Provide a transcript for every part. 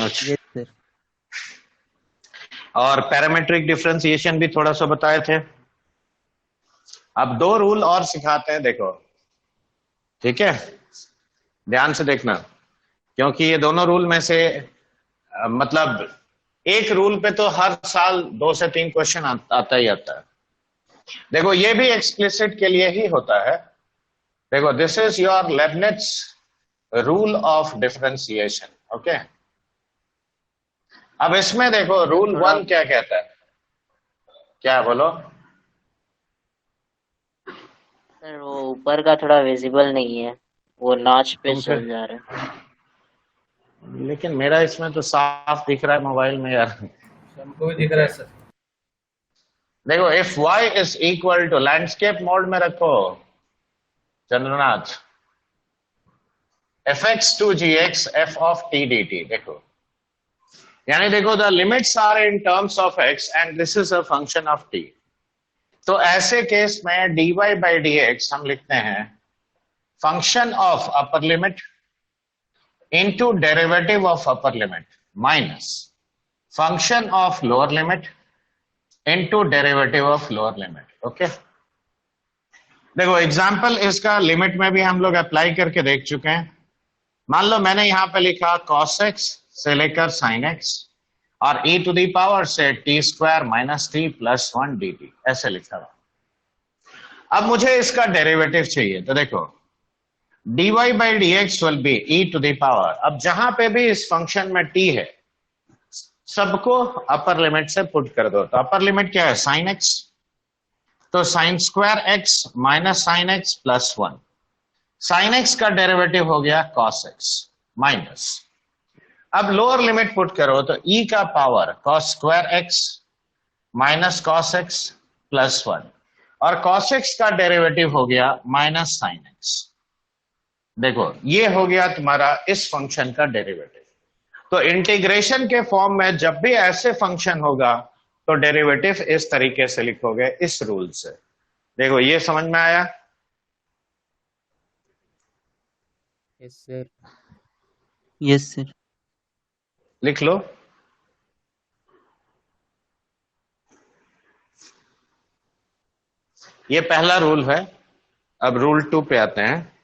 अच्छा, yes sir. और parametric differentiation भी थोड़ा सा बताए थे। अब दो रूल और सिखाते हैं, देखो, ठीक है, ध्यान से देखना, क्योंकि ये दोनों रूल में से मतलब एक रूल पे तो हर साल 2 से 3 क्वेश्चन आता ही आता है। देखो ये भी एक्सप्लिसिट के लिए ही होता है। देखो, this is your Leibniz rule of differentiation, okay. अब इसमें देखो रूल थोड़ा 1 क्या कहता है, क्या बोलो। सर, वो ऊपर का थोड़ा विजिबल नहीं है, वो नॉच पे तुम चल फिर, जा रहा है। लेकिन मेरा इसमें तो साफ दिख रहा है मोबाइल में यार। हमको भी दिख रहा है सर। देखो, if y is equal to, landscape mode में रखो Chandranath, f x to g x f of t d t, देखो, यानी देखो the limits are in terms of x and this is a function of t। तो ऐसे case में dy by d x हम लिखते हैं function of upper limit into derivative of upper limit minus function of lower limit into derivative of lower limit, okay. देखो example इसका limit में भी हम लोग अप्लाई करके देख चुके हैं। मान लो मैंने यहां पे लिखा cos x से लेकर sin x और e टू दी पावर से t square minus T plus 1 dt, ऐसे लिखा हुआ। अब मुझे इसका डेरिवेटिव चाहिए, तो देखो dy by d x will be e to the power, अब जहां पे भी इस फंक्शन में t है सबको अपर लिमिट से पुट कर दो। तो अपर लिमिट क्या है, sin x, तो sin square x minus sin x plus 1, sin x का डेरिवेटिव हो गया cos x माइनस, अब लोअर लिमिट पुट करो तो e का power cos square x minus cos x plus 1, और cos x का डेरिवेटिव हो गया माइनस sin x। देखो ये हो गया तुम्हारा इस फंक्शन का डेरिवेटिव। तो इंटीग्रेशन के फॉर्म में जब भी ऐसे फंक्शन होगा तो डेरिवेटिव इस तरीके से लिखोगे, इस रूल से। देखो ये समझ में आया? Yes sir. Yes sir. लिख लो। ये पहला रूल है। अब रूल 2 पे आते हैं।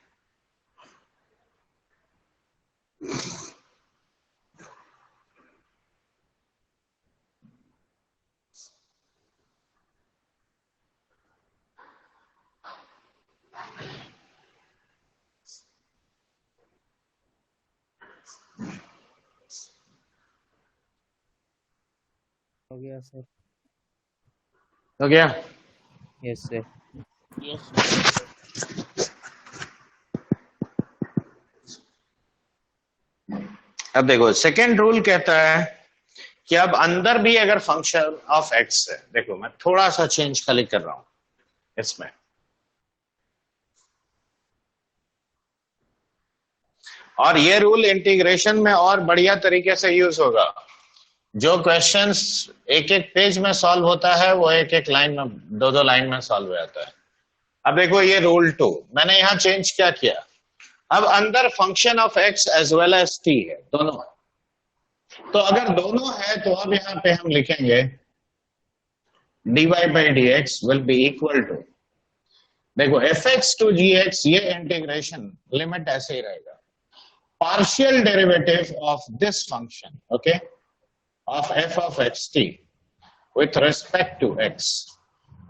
हो गया सर। हो गया? Yes sir. यस। अब देखो सेकेंड रूल कहता है कि अब अंदर भी अगर फंक्शन ऑफ एक्स है, देखो मैं थोड़ा सा चेंज खाली कर रहा हूं इसमें, और ये रूल इंटीग्रेशन में और बढ़िया तरीके से यूज होगा। जो क्वेश्चंस एक एक पेज में सॉल्व होता है वो एक एक लाइन में, दो दो लाइन में सॉल्व हो जाता है। अब देखो ये रूल 2 मैंने यहां चेंज क्या किया, अब अंदर function of x as well as t है, दोनों है। तो अगर दोनों है तो अब यहां पे हम लिखेंगे dy by d x will be equal to, देखो f x to g x, ये इंटीग्रेशन लिमिट ऐसे ही रहेगा, partial derivative of this function, okay, of f of x t with respect to x,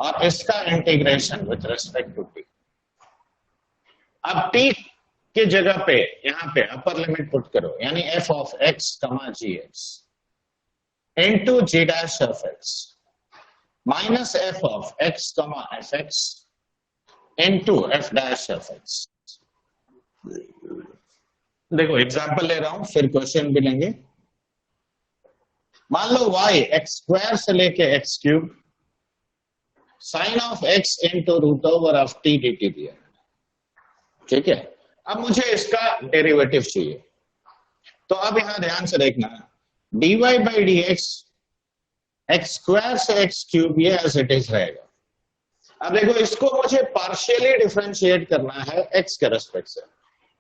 और इसका integration with respect to t. अब t की जगह पे यहां पे अपर लिमिट पुट करो, यानी F of x comma g x into g dash of x minus f of x comma f x into f dash of x. देखो example ले रहा हूं, फिर क्वेश्चन भी लेंगे। मान लो y एक्स स्क्वायर से लेके x cube sine of x into root over of t d t दिया, ठीक है। अब मुझे इसका डेरिवेटिव चाहिए, तो अब यहां ध्यान से देखना, dy by d x x square से एक्स क्यूब ये एज इट इज रहेगा। अब देखो इसको मुझे पार्शियली डिफरेंशिएट करना है एक्स के रेस्पेक्ट से,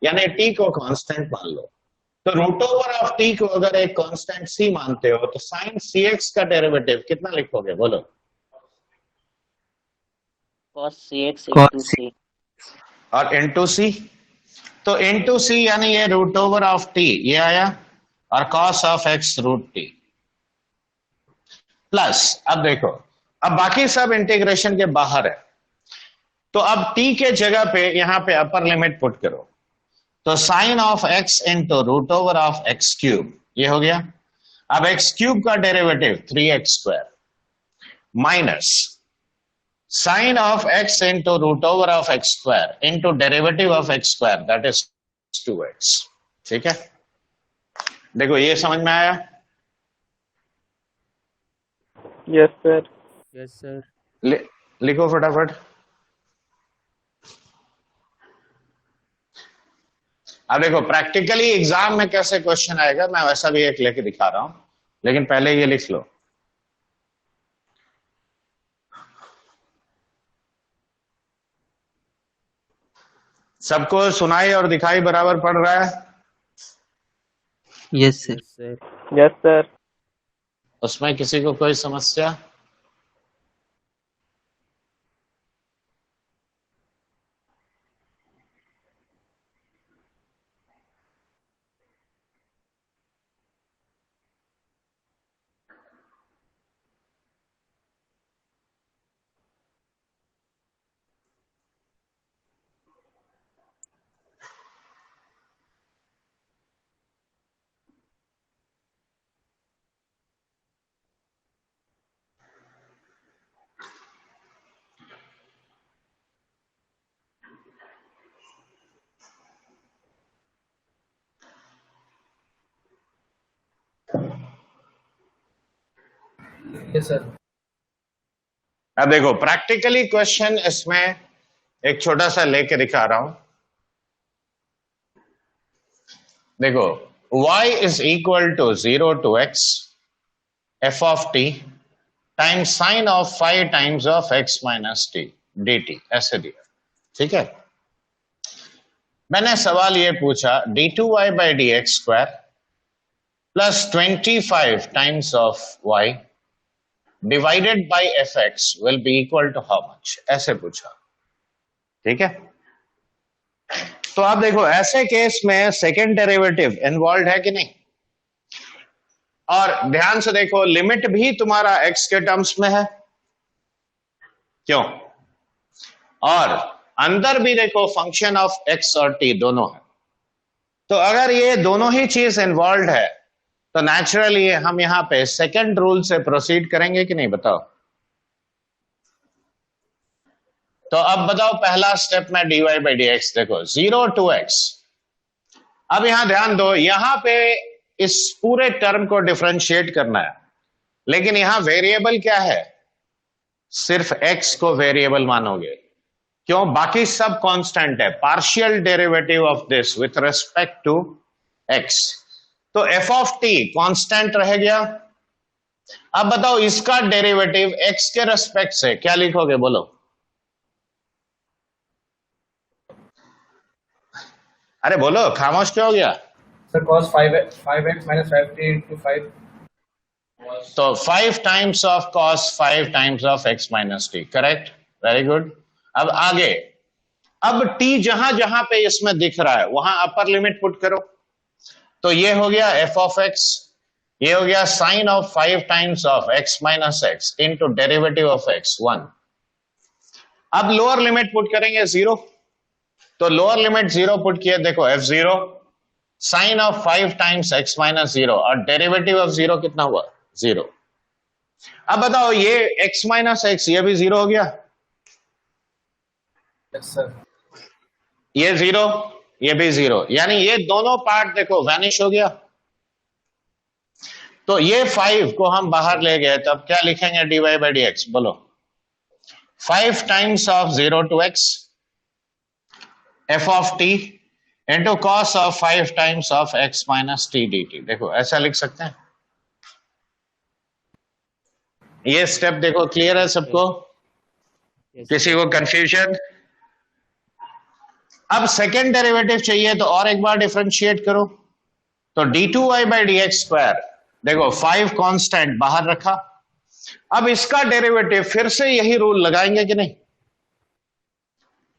यानी t को कांस्टेंट मान लो, तो रूट ओवर ऑफ टी को अगर एक कांस्टेंट सी मानते हो तो साइन सी एक्स का डेरिवेटिव कितना लिखोगे बोलो? cos cx into c। और इनटू सी, तो इनटू सी यानी ये रूट ओवर ऑफ टी ये आया, और cos of x root t plus, अब देखो अब बाकी सब इंटीग्रेशन के बाहर है, तो अब टी के जगह पे यहां पे अपर लिमिट पुट करो, तो sine of x into root over of x cube ये हो गया। अब एक्स क्यूब का derivative 3x² minus sine of x into root over of x² into derivative of x² that is 2x। ठीक है, देखो ये समझ में आया? Yes sir. Yes sir. लिखो फटाफट। अब देखो प्रैक्टिकली एग्जाम में कैसे क्वेश्चन आएगा मैं वैसा भी एक लेके दिखा रहा हूं, लेकिन पहले ये लिख लो। सबको सुनाई और दिखाई बराबर पड़ रहा है? Yes sir. Yes sir. Yes sir. उसमें किसी को कोई समस्या? Yes sir. अब देखो प्रैक्टिकली क्वेश्चन इसमें एक छोटा सा लेके दिखा रहा हूं। देखो y is equal to 0 to x f of t times sine of 5 times of x minus t dt ऐसे दिया। ठीक है, मैंने सवाल ये पूछा d2y by dx square plus 25 times of y divided by fx will be equal to how much, ऐसे पूछा। ठीक है, तो आप देखो ऐसे केस में सेकेंड डेरिवेटिव इन्वॉल्व है कि नहीं, और ध्यान से देखो लिमिट भी तुम्हारा x के टर्म्स में है, क्यों? और अंदर भी देखो फंक्शन ऑफ x और t दोनों है, तो अगर ये दोनों ही चीज इन्वॉल्व है तो नेचुरली हम यहां पे सेकंड रूल से प्रोसीड करेंगे कि नहीं, बताओ? तो अब बताओ पहला स्टेप में dy by dx, देखो 0 to x। अब यहां ध्यान दो, यहां पे इस पूरे टर्म को डिफरेंशिएट करना है, लेकिन यहां वेरिएबल क्या है? सिर्फ x को वेरिएबल मानोगे, क्यों? बाकी सब कांस्टेंट है। Partial derivative of this with respect to x, तो f ऑफ t कांस्टेंट रह गया। अब बताओ इसका डेरिवेटिव x के रेस्पेक्ट से क्या लिखोगे, बोलो? अरे बोलो, खामोश क्यों हो गया? Sir cos 5x minus 5t into 5। तो 5 times of cos 5 times of x minus T, correct, very good. अब आगे, अब t जहां जहां पे इसमें दिख रहा है वहां अपर लिमिट पुट करो, तो ये हो गया f ऑफ x, ये हो गया sine of 5 times of x minus x into derivative of x 1। अब लोअर लिमिट पुट करेंगे 0, तो लोअर लिमिट 0 पुट किया, देखो f0 sine of 5 times x minus 0 और डेरिवेटिव ऑफ 0 कितना हुआ, 0। अब बताओ ये x माइनस x ये भी 0 हो गया, यस सर। ये 0 ये भी 0, यानी ये दोनों पार्ट देखो वैनिश हो गया। तो ये 5 को हम बाहर ले गए, तो अब क्या लिखेंगे dy by dx, बोलो? 5 times of 0 to x f of t into cos of 5 times of x minus t dt। देखो ऐसा लिख सकते हैं। ये स्टेप देखो क्लियर है सबको? किसी को कंफ्यूजन? अब सेकेंड डेरिवेटिव चाहिए तो और एक बार डिफरेंशिएट करो, तो d2y by dx स्क्वायर, देखो 5 कांस्टेंट बाहर रखा। अब इसका डेरिवेटिव फिर से यही रूल लगाएंगे कि नहीं?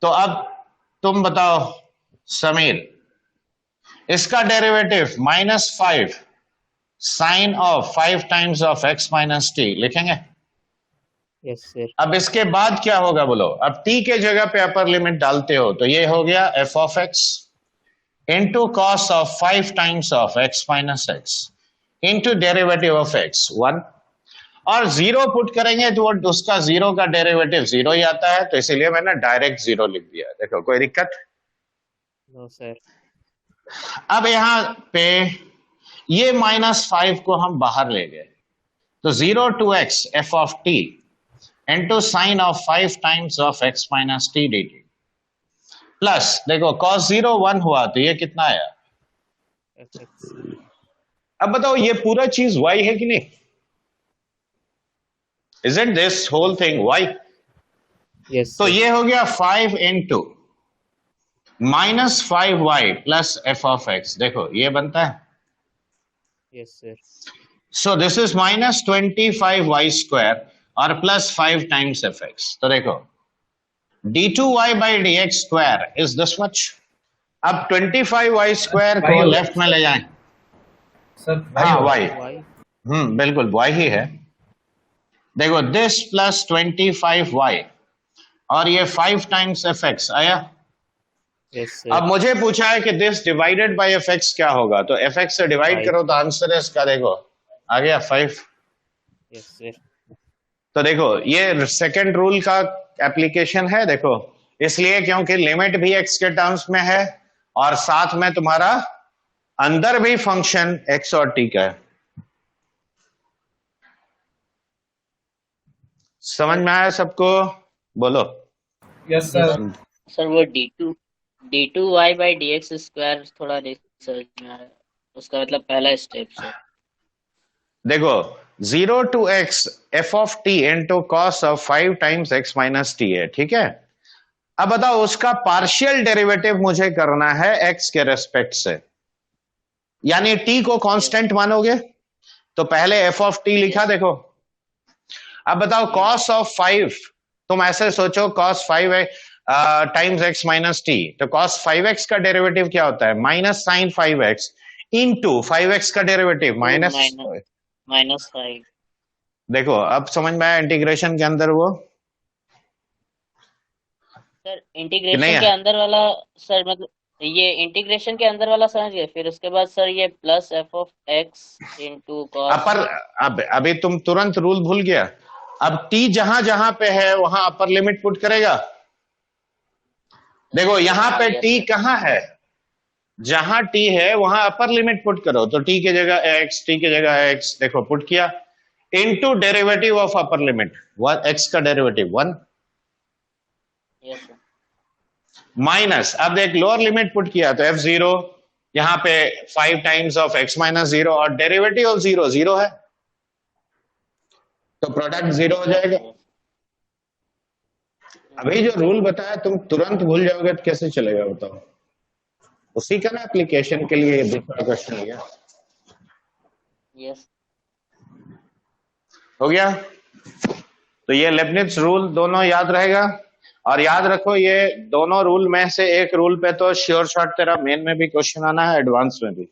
तो अब तुम बताओ समीर, इसका derivative -5 sine of 5 times of x minus t लिखेंगे। Yes sir. अब इसके बाद क्या होगा बोलो? अब t के जगह पे अपर लिमिट डालते हो तो ये हो गया f of x into cos of 5 times of x minus x into derivative of x 1, और 0 पुट करेंगे तो उसका 0 का डेरिवेटिव 0 ही आता है, तो इसीलिए मैंने डायरेक्ट 0 लिख दिया। देखो कोई दिक्कत? No sir. अब यहां पे ये -5 को हम बाहर ले गए, तो 0 to x f of t into sine of 5 times of x minus T d T, plus देखो cos 0 1 हुआ तो ये कितना आया? fx। अब बताओ ये पूरा चीज y है कि नहीं? Isn't this whole thing y? Yes तो ये हो गया 5 into -5y plus f of x, देखो ये बनता है। Yes sir. So this is -25y square और प्लस 5 टाइम्स fx। तो देखो d2y by dx square is this much. अब 25y स्क्वायर को Y लेफ्ट में ले जाएं। सर हाँ y, y। बिल्कुल y ही है। देखो दिस प्लस 25y और ये 5 टाइम्स fx आया। Yes sir. अब मुझे पूछा है कि दिस डिवाइडेड बाय fx क्या होगा, तो fx से डिवाइड 5। करो तो आंसर है इसका, देखो आ गया 5। Yes sir. तो देखो ये सेकंड रूल का एप्लीकेशन है, देखो इसलिए क्योंकि लिमिट भी x के टर्म्स में है और साथ में तुम्हारा अंदर भी फंक्शन x और t का है। समझ में आया सबको? बोलो। Yes sir. सर वो d2y by dx स्क्वायर थोड़ा रिसर्च में आ रहा है, उसका मतलब पहला स्टेप सर। देखो 0 to x f of t into cos of 5 times x minus T है, ठीक है। अब बताओ उसका पार्शियल डेरिवेटिव मुझे करना है x के रेस्पेक्ट से, यानी t को कांस्टेंट मानोगे तो पहले f of t लिखा। देखो अब बताओ cos of 5, तुम ऐसे सोचो cos 5 times x minus T, तो cos 5x का डेरिवेटिव क्या होता है? Minus sign 5x into 5x का डेरिवेटिव -5। देखो अब समझ में आया इंटीग्रेशन के अंदर वो? सर नहीं इंटीग्रेशन है? के अंदर वाला सर, मतलब ये इंटीग्रेशन के अंदर वाला समझ गए, फिर उसके बाद सर ये plus f of x into cos. Upper, अब अभी तुम तुरंत रूल भूल गया। अब t जहां जहां पे है वहां अपर लिमिट पुट करेगा। देखो यहां पे t कहां है? जहां t है वहां अपर लिमिट पुट करो, तो t के जगह x, t के जगह x, देखो पुट किया, into derivative of upper limit x का डेरिवेटिव 1 यस सर। माइनस, अब एक लोअर लिमिट पुट किया तो f0 यहां पे 5 टाइम्स ऑफ x माइनस 0 और डेरिवेटिव ऑफ 0 0 है, तो प्रोडक्ट 0 हो जाएगा। अभी जो रूल बताया तुम तुरंत भूल जाओगे तो कैसे चलेगा बताओ? उसी का ना एप्लीकेशन के लिए दूसरा क्वेश्चन लिया। यस हो गया? तो ये लेबनिज रूल दोनों याद रहेगा, और याद रखो ये दोनों रूल में से एक रूल पे तो श्योर शॉट तेरा मेन में भी क्वेश्चन आना है, एडवांस में भी,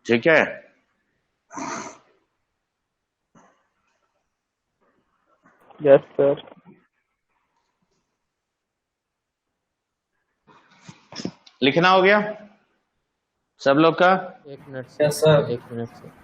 ठीक है। Yes sir. लिखना हो गया सब लोग का? एक मिनट यस सर। एक मिनट सर।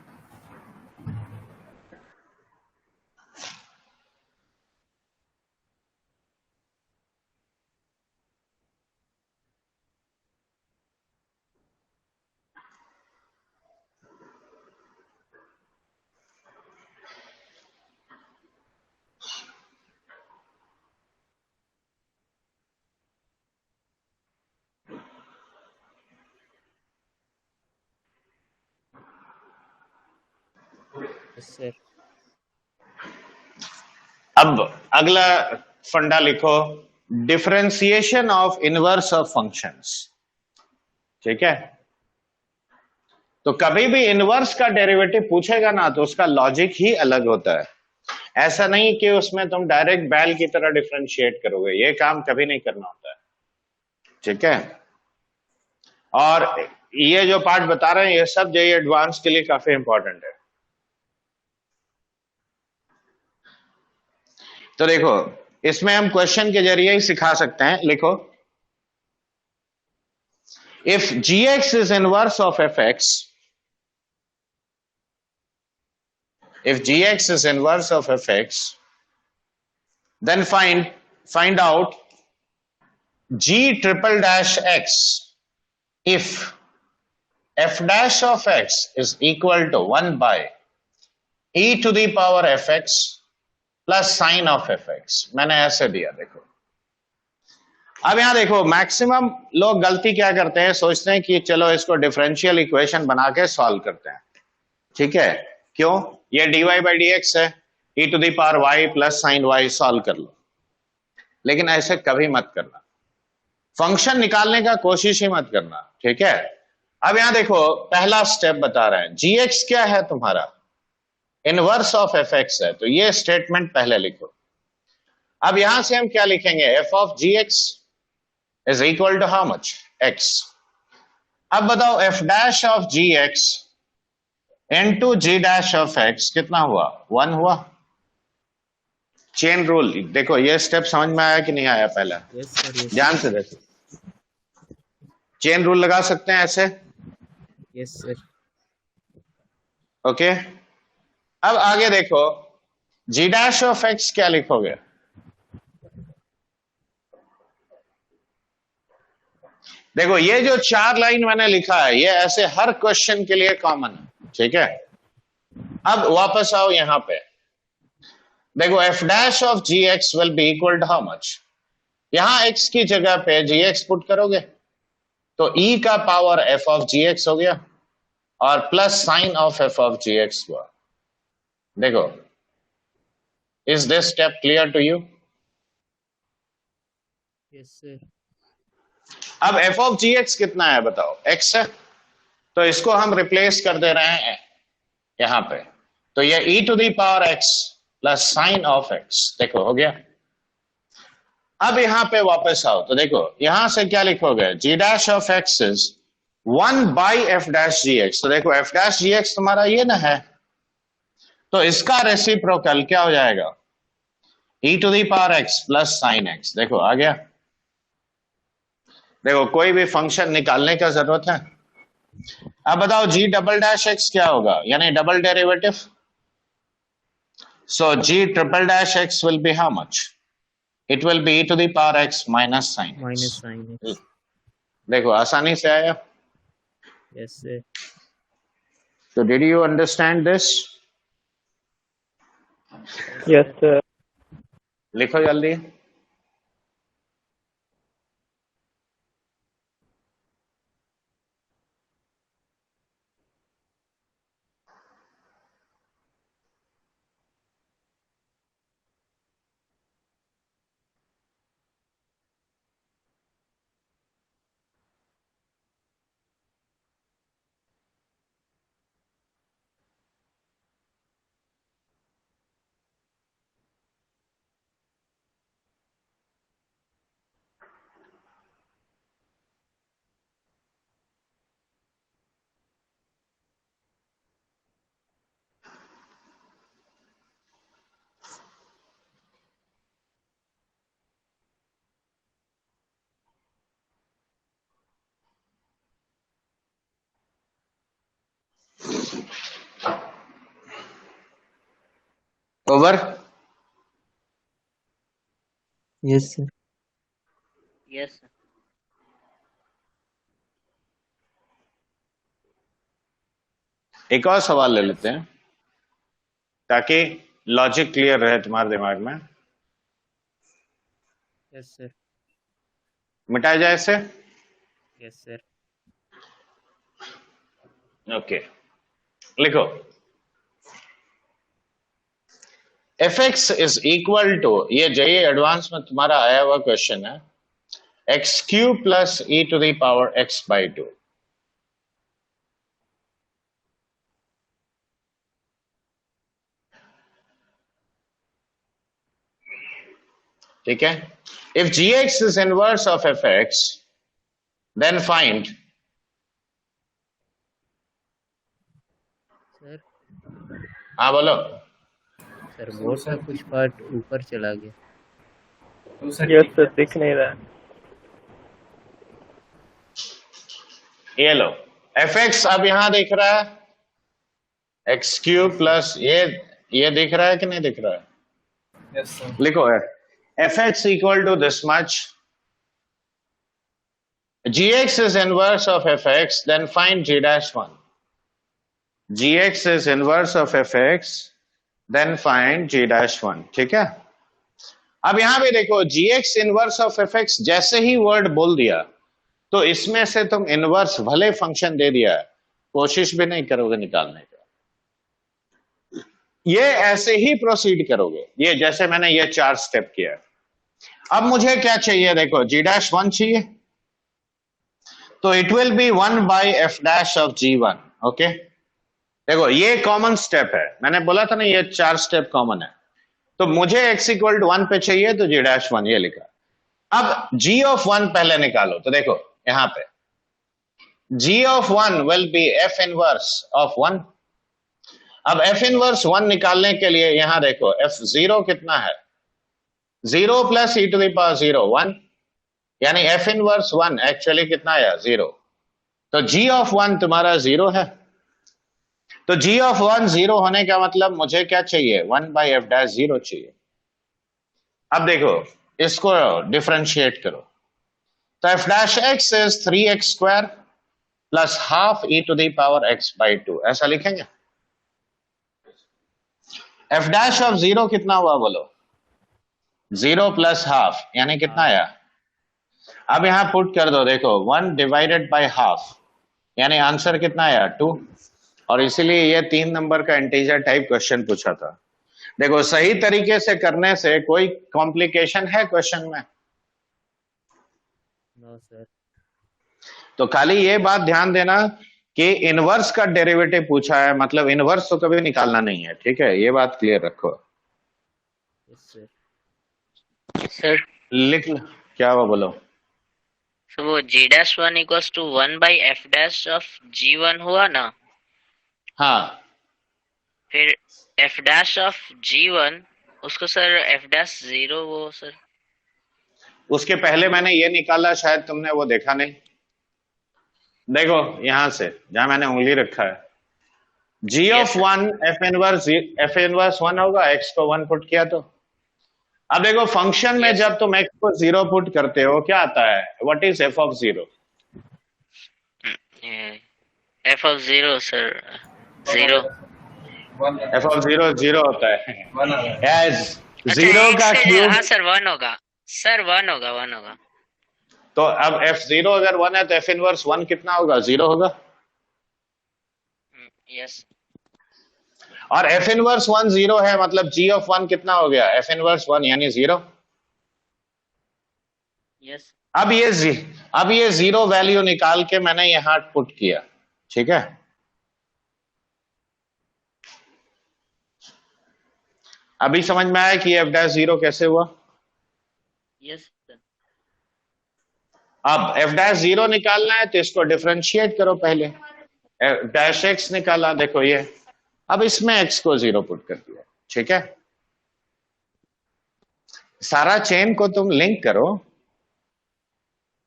Yes sir. अब अगला फंडा लिखो, differentiation of inverse of functions. ठीक है, तो कभी भी इनवर्स का डेरिवेटिव पूछेगा ना तो उसका लॉजिक ही अलग होता है। ऐसा नहीं कि उसमें तुम डायरेक्ट बैल की तरह डिफरेंशिएट करोगे, ये काम कभी नहीं करना होता है। ठीक है, और ये जो पार्ट बता रहे हैं ये सब जेईई एडवांस के लिए काफी इंपॉर्टेंट है। तो देखो, इसमें हम क्वेश्चन के जरिए ही सिखा सकते हैं। लिखो, if gx is inverse of fx, if gx is inverse of fx, then find out g triple dash x if f dash of x is equal to 1 by e to the power fx plus sine of fx। मैंने ऐसे दिया, देखो। अब यहां देखो, maximum लोग गलती क्या करते हैं, सोचते हैं कि चलो इसको डिफरेंशियल इक्वेशन बना के सॉल्व करते हैं। ठीक है, क्यों? ये dy by dx है, e to the power y plus sign y, solve कर लो। लेकिन ऐसे कभी मत करना, फंक्शन निकालने का कोशिश ही मत करना। ठीक है, अब यहां देखो, पहला स्टेप बता रहे हैं, gx क्या है तुम्हारा, इनवर्स ऑफ fx है, तो ये स्टेटमेंट पहले लिखो। अब यहां से हम क्या लिखेंगे, f of gx is equal to how much, x। अब बताओ f dash of gx into g dash of x कितना हुआ, 1 हुआ। चेन रूल देखो, ये स्टेप समझ में आया कि नहीं आया? पहला ध्यान से देखो, चेन रूल लगा सकते हैं ऐसे। Yes sir. ओके, अब आगे देखो, g dash of x क्या लिखोगे? देखो, ये जो 4 लाइन मैंने लिखा है ये ऐसे हर क्वेश्चन के लिए कॉमन है। ठीक है, अब वापस आओ यहां पे, देखो f dash of gx will be equal to how much, यहां x की जगह पे gx पुट करोगे तो e का पावर f of gx हो गया और plus sine of f of gx हुआ। देखो, is this step clear to you? Yes sir. अब f of gx कितना है बताओ, x है, तो इसको हम रिप्लेस कर दे रहे हैं यहां पे, तो ये e to the power x plus sine of x। देखो, हो गया। अब यहां पे वापस आओ, तो देखो यहां से क्या लिखोगे, g dash of x is 1 by f dash gx। तो देखो f dash gx तुम्हारा ये ना है, तो इसका रेसिप्रोकल क्या हो जाएगा, e to the power x plus sine x। देखो आ गया। देखो, कोई भी फंक्शन निकालने का जरूरत है। अब बताओ g डबल डैश x क्या होगा, यानी double derivative. So g triple dash x will be how much, it will be e to the power x minus sine. देखो, आसानी से आया। Yes sir. तो did you understand this? Yes, sir. लिखो जल्दी। Over. Yes sir. Yes sir. एक और सवाल ले लेते हैं ताकि लॉजिक क्लियर रहे तुम्हारे दिमाग में। Yes sir. मिटाया जाए इसे। Yes sir. ओके, लिखो, fx इज इक्वल टू, ये जेईई एडवांस में तुम्हारा आया हुआ क्वेश्चन है, x cube plus e to the power x by 2। ठीक है. If gx is inverse of fx, then find. Sir हाँ बोलो. सर बोर्ड का कुछ पार्ट ऊपर चला गया. यस सर, दिख नहीं रहा. ये लो fx अब यहां दिख रहा है एक्स क्यूब प्लस ये दिख रहा है कि नहीं दिख रहा है? Yes, sir. लिखो fx equal to this much. Gx is inverse of fx, then find g dash 1. Gx is inverse of fx, then find g dash 1. ठीक है. अब यहां पे देखो gx inverse of fx जैसे ही वर्ड बोल दिया तो इसमें से तुम इनवर्स भले फंक्शन दे दिया है, कोशिश भी नहीं करोगे निकालने का. ये ऐसे ही प्रोसीड करोगे, ये जैसे मैंने ये 4 स्टेप किया. अब मुझे क्या चाहिए? देखो g dash 1 चाहिए, तो it will B 1 by f dash of g1. Okay, देखो ये कॉमन स्टेप है, मैंने बोला था ना ये 4 स्टेप कॉमन है. तो मुझे x इक्वल टू 1 पे चाहिए, तो g dash 1 ये लिखा. अब g of 1 पहले निकालो, तो देखो यहां पे g of 1 will be f inverse of 1. अब f inverse 1 निकालने के लिए यहां देखो f0 कितना है? 0 plus e to the power 0 1, यानी f inverse 1 एक्चुअली कितना है? 0. तो g of 1 तुम्हारा 0 है. तो g of 1 0 होने का मतलब मुझे क्या चाहिए? 1 बाई f dash 0 चाहिए. अब देखो इसको डिफरेंशिएट करो, तो f dash x is 3x square plus half e to the power x by 2, ऐसा लिखेंगे. f dash of 0 कितना हुआ बोलो? 0 प्लस हाफ, यानी कितना आया? अब यहां पुट कर दो, देखो 1 डिवाइडेड बाय हाफ, यानी आंसर कितना आया? 2. और इसीलिए ये 3 नंबर का इंटीजर टाइप क्वेश्चन पूछा था. देखो सही तरीके से करने से कोई कॉम्प्लिकेशन है क्वेश्चन में? No sir. तो खाली ये बात ध्यान देना कि इनवर्स का डेरिवेटिव पूछा है, मतलब इनवर्स तो कभी निकालना नहीं है. ठीक है, ये बात क्लियर रखो. Yes sir. सर लिख लो, क्या हुआ बोलो. तो वो g dash 1 equals to 1 by f dash of g1 हुआ ना, हाँ, फिर f dash ऑफ g1 उसको सर f dash 0 वो सर. उसके पहले मैंने ये निकाला, शायद तुमने वो देखा नहीं. देखो यहां से जहां मैंने उंगली रखा है, g Yes, of 1 f inverse 1 होगा, x को 1 पुट किया तो. अब देखो फंक्शन में Yes. जब तुम x को 0 पुट करते हो क्या आता है? What is f of 0? f of 0 sir 0. One. f of 0 0 होता है. One. As अच्छा, 0 एक का से- क्यूब, हाँ सर 1 होगा सर, 1 होगा 1 होगा. तो अब f0 अगर 1 है तो f इनवर्स 1 कितना होगा? 0 होगा. यस. और f इनवर्स 1 0 है, मतलब g of 1 कितना हो गया? f इनवर्स 1 यानी 0. यस. अब ये 0 वैल्यू निकाल के मैंने यहां पुट किया. ठीक है, अभी समझ में आया कि f dash 0 कैसे हुआ? Yes sir. अब f dash 0 निकालना है तो इसको डिफरेंशिएट करो पहले. f dash x निकाला, देखो ये. अब इसमें x को 0 पुट कर दिया. ठीक है, सारा चेन को तुम लिंक करो.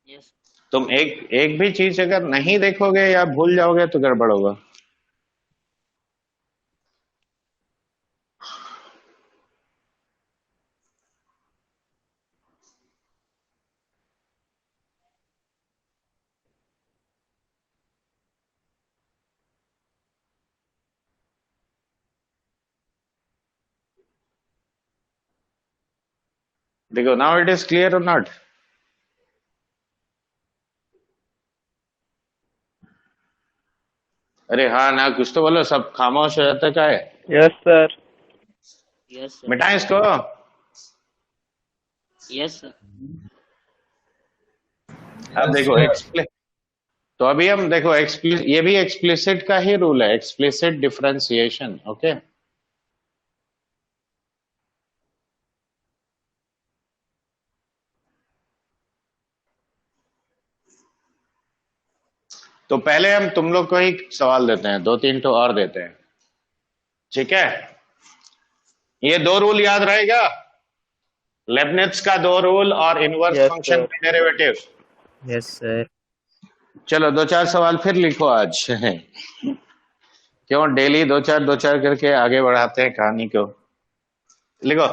यस. तुम एक भी चीज अगर नहीं देखोगे या भूल जाओगे तो गड़बड़ होगा. देखो नाउ इट इज क्लियर और नॉट? अरे हाँ ना, कुछ तो बोलो, सब खामोश हो जाता क्या है? Yes sir. Yes sir. मिटाएं इसको. Yes sir. अब देखो तो अभी हम देखो ये भी एक्सप्लिसिट का ही रूल है, एक्सप्लिसिट डिफरेंशिएशन. ओके, तो पहले हम तुम लोग को ही सवाल देते हैं, 2-3 तो और देते हैं, ठीक है? ये 2 रूल याद रहेगा, लेबनिट्ज का 2 रूल और इनवर्स Yes, फंक्शन sir. का डेरिवेटिव। Yes sir. चलो 2-4 सवाल फिर लिखो आज। क्यों डेली 2-4 करके आगे बढ़ाते हैं कहानी को? लिखो।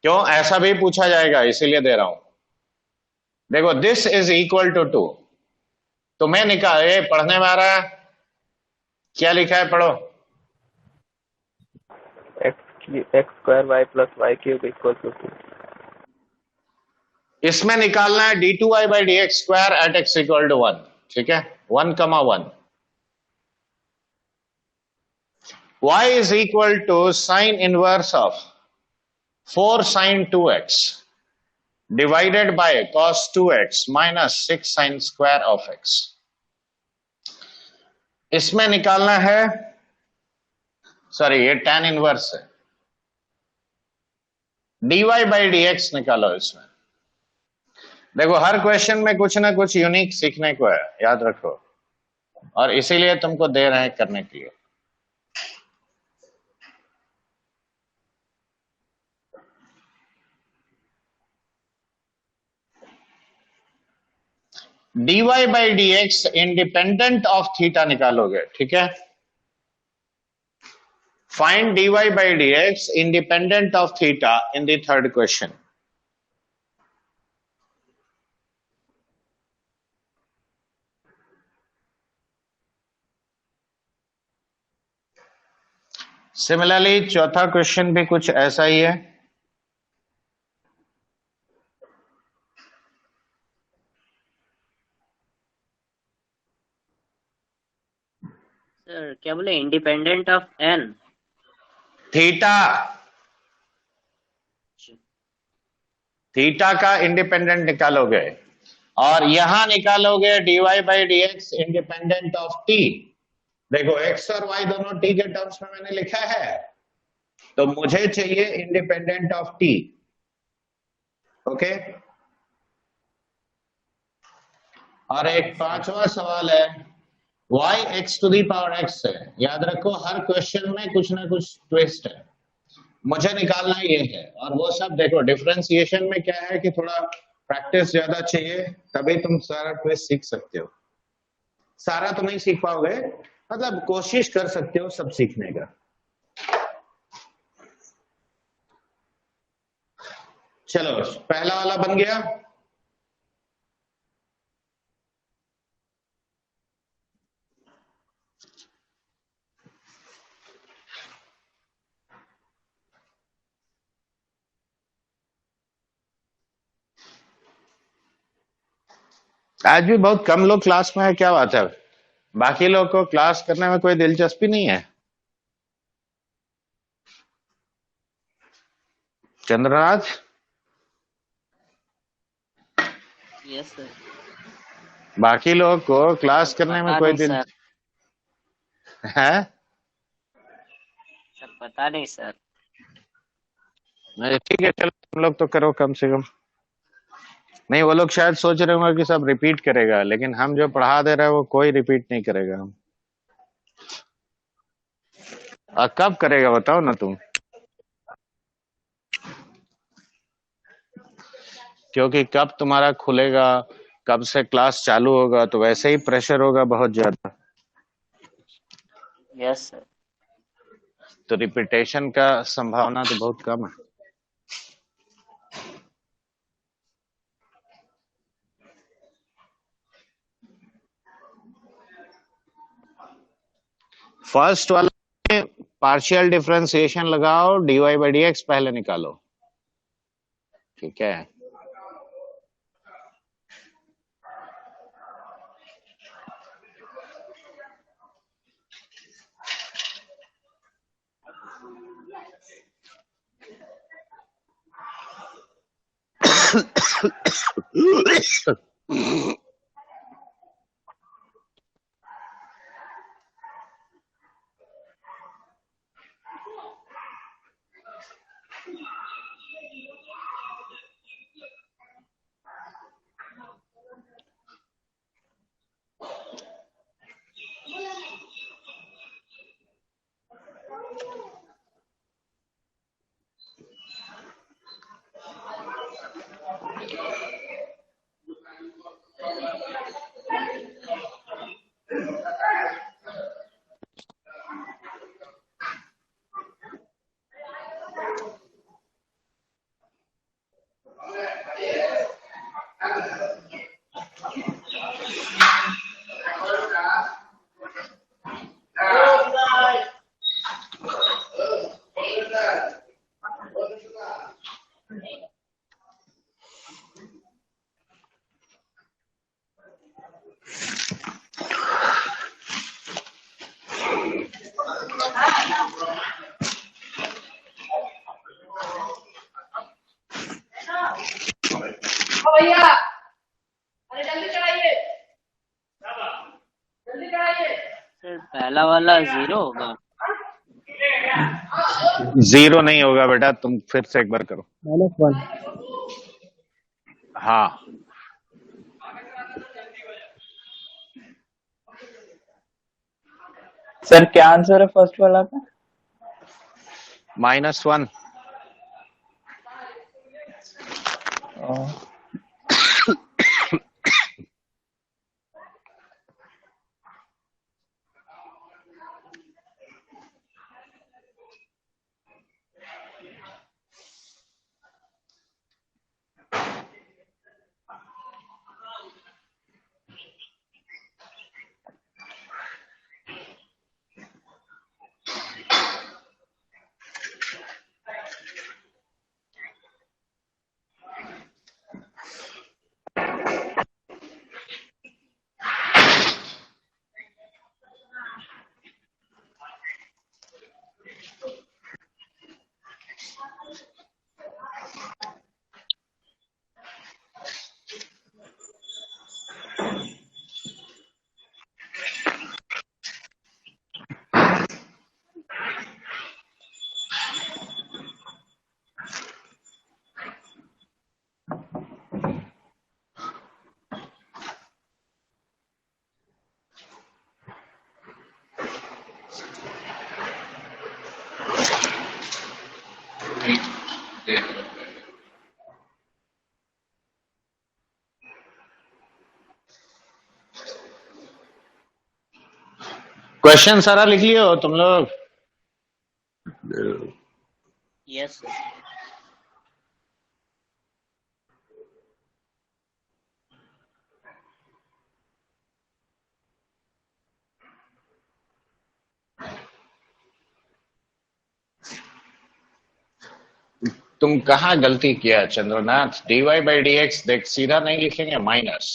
क्यों, ऐसा भी पूछा जाएगा, इसीलिए दे रहा हूं। देखो, दिस इज इक्वल टू 2, तो मैं निकाल, ये पढ़ने में आ रहा है, क्या लिखा है, पढ़ो। X square y plus y cube equals to 2. इसमें निकालना है d2y by d x square at x equal to 1, ठीक है? 1,1 y is equal to sin inverse of 4 sin 2x divided by cos 2x minus 6 sin square of x। इसमें निकालना है, sorry ये tan inverse है, dy बाई डी एक्स निकालो इसमें। देखो, हर क्वेश्चन में कुछ ना कुछ यूनिक सीखने को है, याद रखो, और इसीलिए तुमको दे रहे हैं करने के लिए। dy by d x independent of theta निकालोगे, ठीक है? Find dy by d x independent of theta in the third question. Similarly चौथा क्वेश्चन भी कुछ ऐसा ही है। सर क्या बोले, independent of n? Theta, theta का इंडिपेंडेंट निकालोगे, और यहां निकालोगे dy by d x independent of t. देखो, x और y दोनों t के टर्म्स में मैंने लिखा है, तो मुझे चाहिए इंडिपेंडेंट ऑफ t, ओके? और एक 5वां सवाल है, y x to the power x है। याद रखो, हर क्वेश्चन में कुछ ना कुछ ट्विस्ट है, मुझे निकालना ये है। और वो सब देखो, डिफरेंशिएशन में क्या है कि थोड़ा प्रैक्टिस ज्यादा चाहिए, तभी तुम सारा ट्विस्ट सीख सकते हो। सारा तो नहीं सीख पाओगे, मतलब कोशिश कर सकते हो सब सीखने का। चलो, पहला वाला बन गया। आज भी बहुत कम लोग क्लास में है, क्या बात है? बाकी लोग को क्लास करने में कोई दिलचस्पी नहीं है? Chandranath, yes sir. बाकी लोग को क्लास करने में पता कोई नहीं दिल सर, है? सर पता नहीं सर। नहीं, ठीक है, चलो तुम लोग तो करो कम से कम। नहीं, वो लोग शायद सोच रहे होंगे कि सब रिपीट करेगा, लेकिन हम जो पढ़ा दे रहे हैं वो कोई रिपीट नहीं करेगा। हम कब करेगा बताओ ना तुम, क्योंकि कब तुम्हारा खुलेगा, कब से क्लास चालू होगा, तो वैसे ही प्रेशर होगा बहुत ज्यादा, यस सर। तो रिपीटेशन का संभावना तो बहुत कम है। फर्स्ट वाला में पार्शियल डिफरेंशिएशन लगाओ, dy बाई डी एक्स पहले निकालो, ठीक है? सर पहला वाला 0 होगा। 0 नहीं होगा बेटा, तुम फिर से एक बार करो। -1 हाँ, सर क्या आंसर है फर्स्ट वाला का? -1। ओ, क्वेश्चन सारा लिख लियो तुम लोग। Yes sir. तुम कहाँ गलती किया चंद्रनाथ? dy बाई dx देख सीधा नहीं लिखेंगे, minus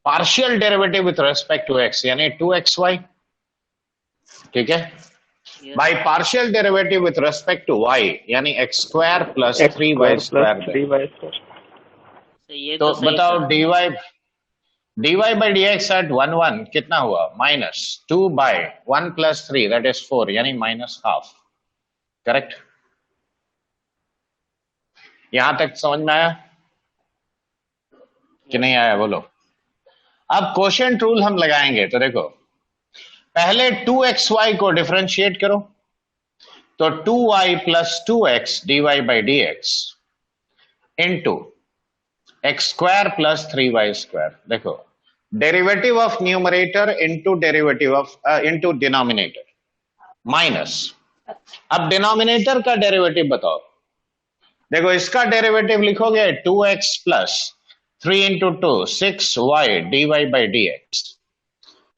partial derivative with respect to x यानी 2xy, ठीक है, yes by partial derivative with respect to y यानी x square plus x 3y square square. Plus 3y square. Sir ये तो तो सही बताओ sir. dy by dx at 1 कितना हुआ? -2 बाय 1 प्लस 3 दैट इज 4 यानी -½ करेक्ट। यहां तक समझ में आया कि नहीं आया? बोलो। अब क्वोशिएंट रूल हम लगाएंगे, तो देखो पहले 2xy को डिफरेंशिएट करो, तो 2y plus 2x dy by dx into x square plus 3y square. देखो derivative of numerator into derivative of into denominator minus. अब डिनोमिनेटर का डेरिवेटिव बताओ। देखो इसका डेरिवेटिव लिखोगे 2x plus 3 into 2 6y dy by dx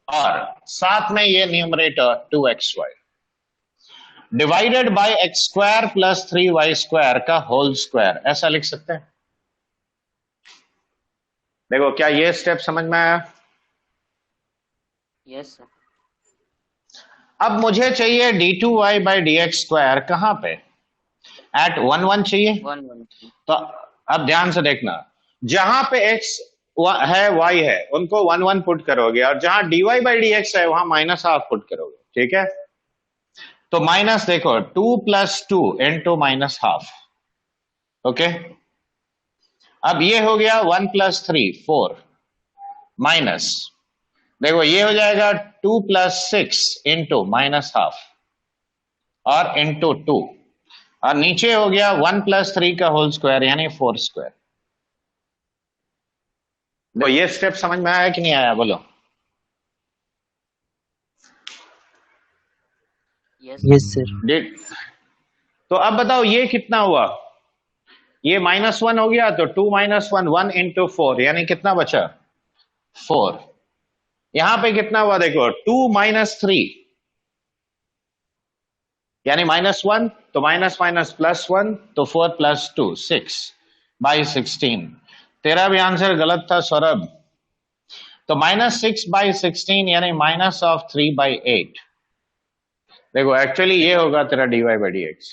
और साथ में ये numerator 2xy divided by x square plus 3y square का होल स्क्वायर, ऐसा लिख सकते हैं। देखो क्या ये स्टेप समझ में आया? Yes sir. अब मुझे चाहिए d2y बाई dx स्क्वायर, कहां पे? एट 1 चाहिए। 1 तो अब ध्यान से देखना, जहां पे x है y है उनको 1 पुट करोगे और जहां dy बाई dx है वहां -½ पुट करोगे, ठीक है। तो माइनस देखो 2 प्लस 2 इंटू -½ ओके। अब ये हो गया 1 प्लस 3 4 माइनस, देखो ये हो जाएगा 2 प्लस 6 इंटू -½ और इंटू 2 और नीचे हो गया 1 प्लस 3 का होल स्क्वायर यानी 4 स्क्वायर। तो ये स्टेप समझ में आया कि नहीं आया? बोलो। Yes sir. तो अब बताओ ये कितना हुआ? ये -1 हो गया, तो 2 - 1 1 इंटू 4 यानी कितना बचा? 4। यहां पे कितना हुआ देखो 2 - 3 यानी -1, तो माइनस माइनस प्लस 1, तो 4 प्लस 2 6 बाई 16। तेरा भी आंसर गलत था सौरभ। तो -6 बाई 16 यानी -3/8। देखो एक्चुअली ये होगा तेरा dy बाई dx।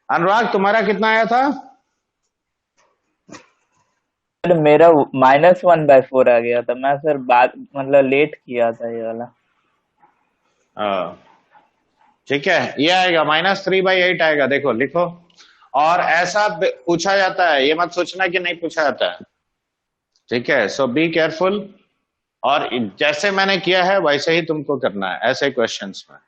अनुराग तुम्हारा कितना आया था? सर मेरा -1/4 आ गया था। मैं सर बाद मतलब लेट किया था ये वाला। ठीक है, ये आएगा -3/8 आएगा, देखो लिखो। और ऐसा पूछा जाता है, ये मत सोचना कि नहीं पूछा जाता है, ठीक है। सो बी केयरफुल, और जैसे मैंने किया है वैसे ही तुमको करना है ऐसे क्वेश्चंस में।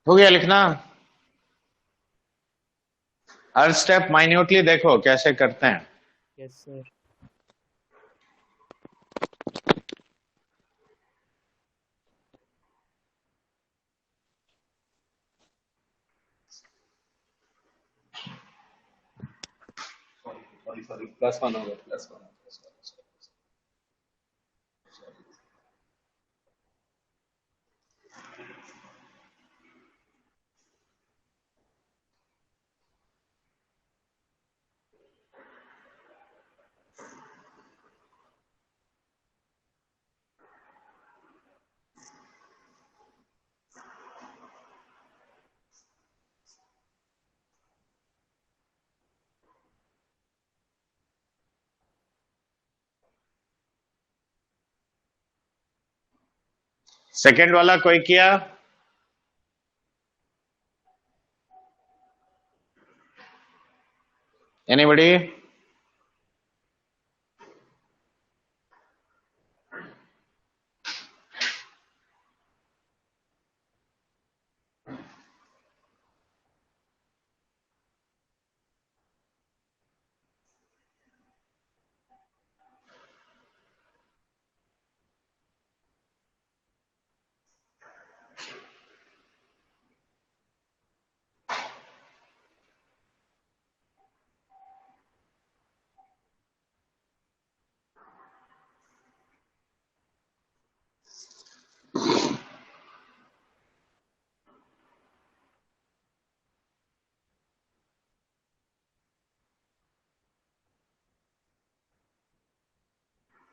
हो गया लिखना? हर स्टेप माइन्यूटली देखो कैसे करते हैं। Yes sir. सॉरी +1 होगा +1। सेकंड वाला कोई किया? एनीबॉडी?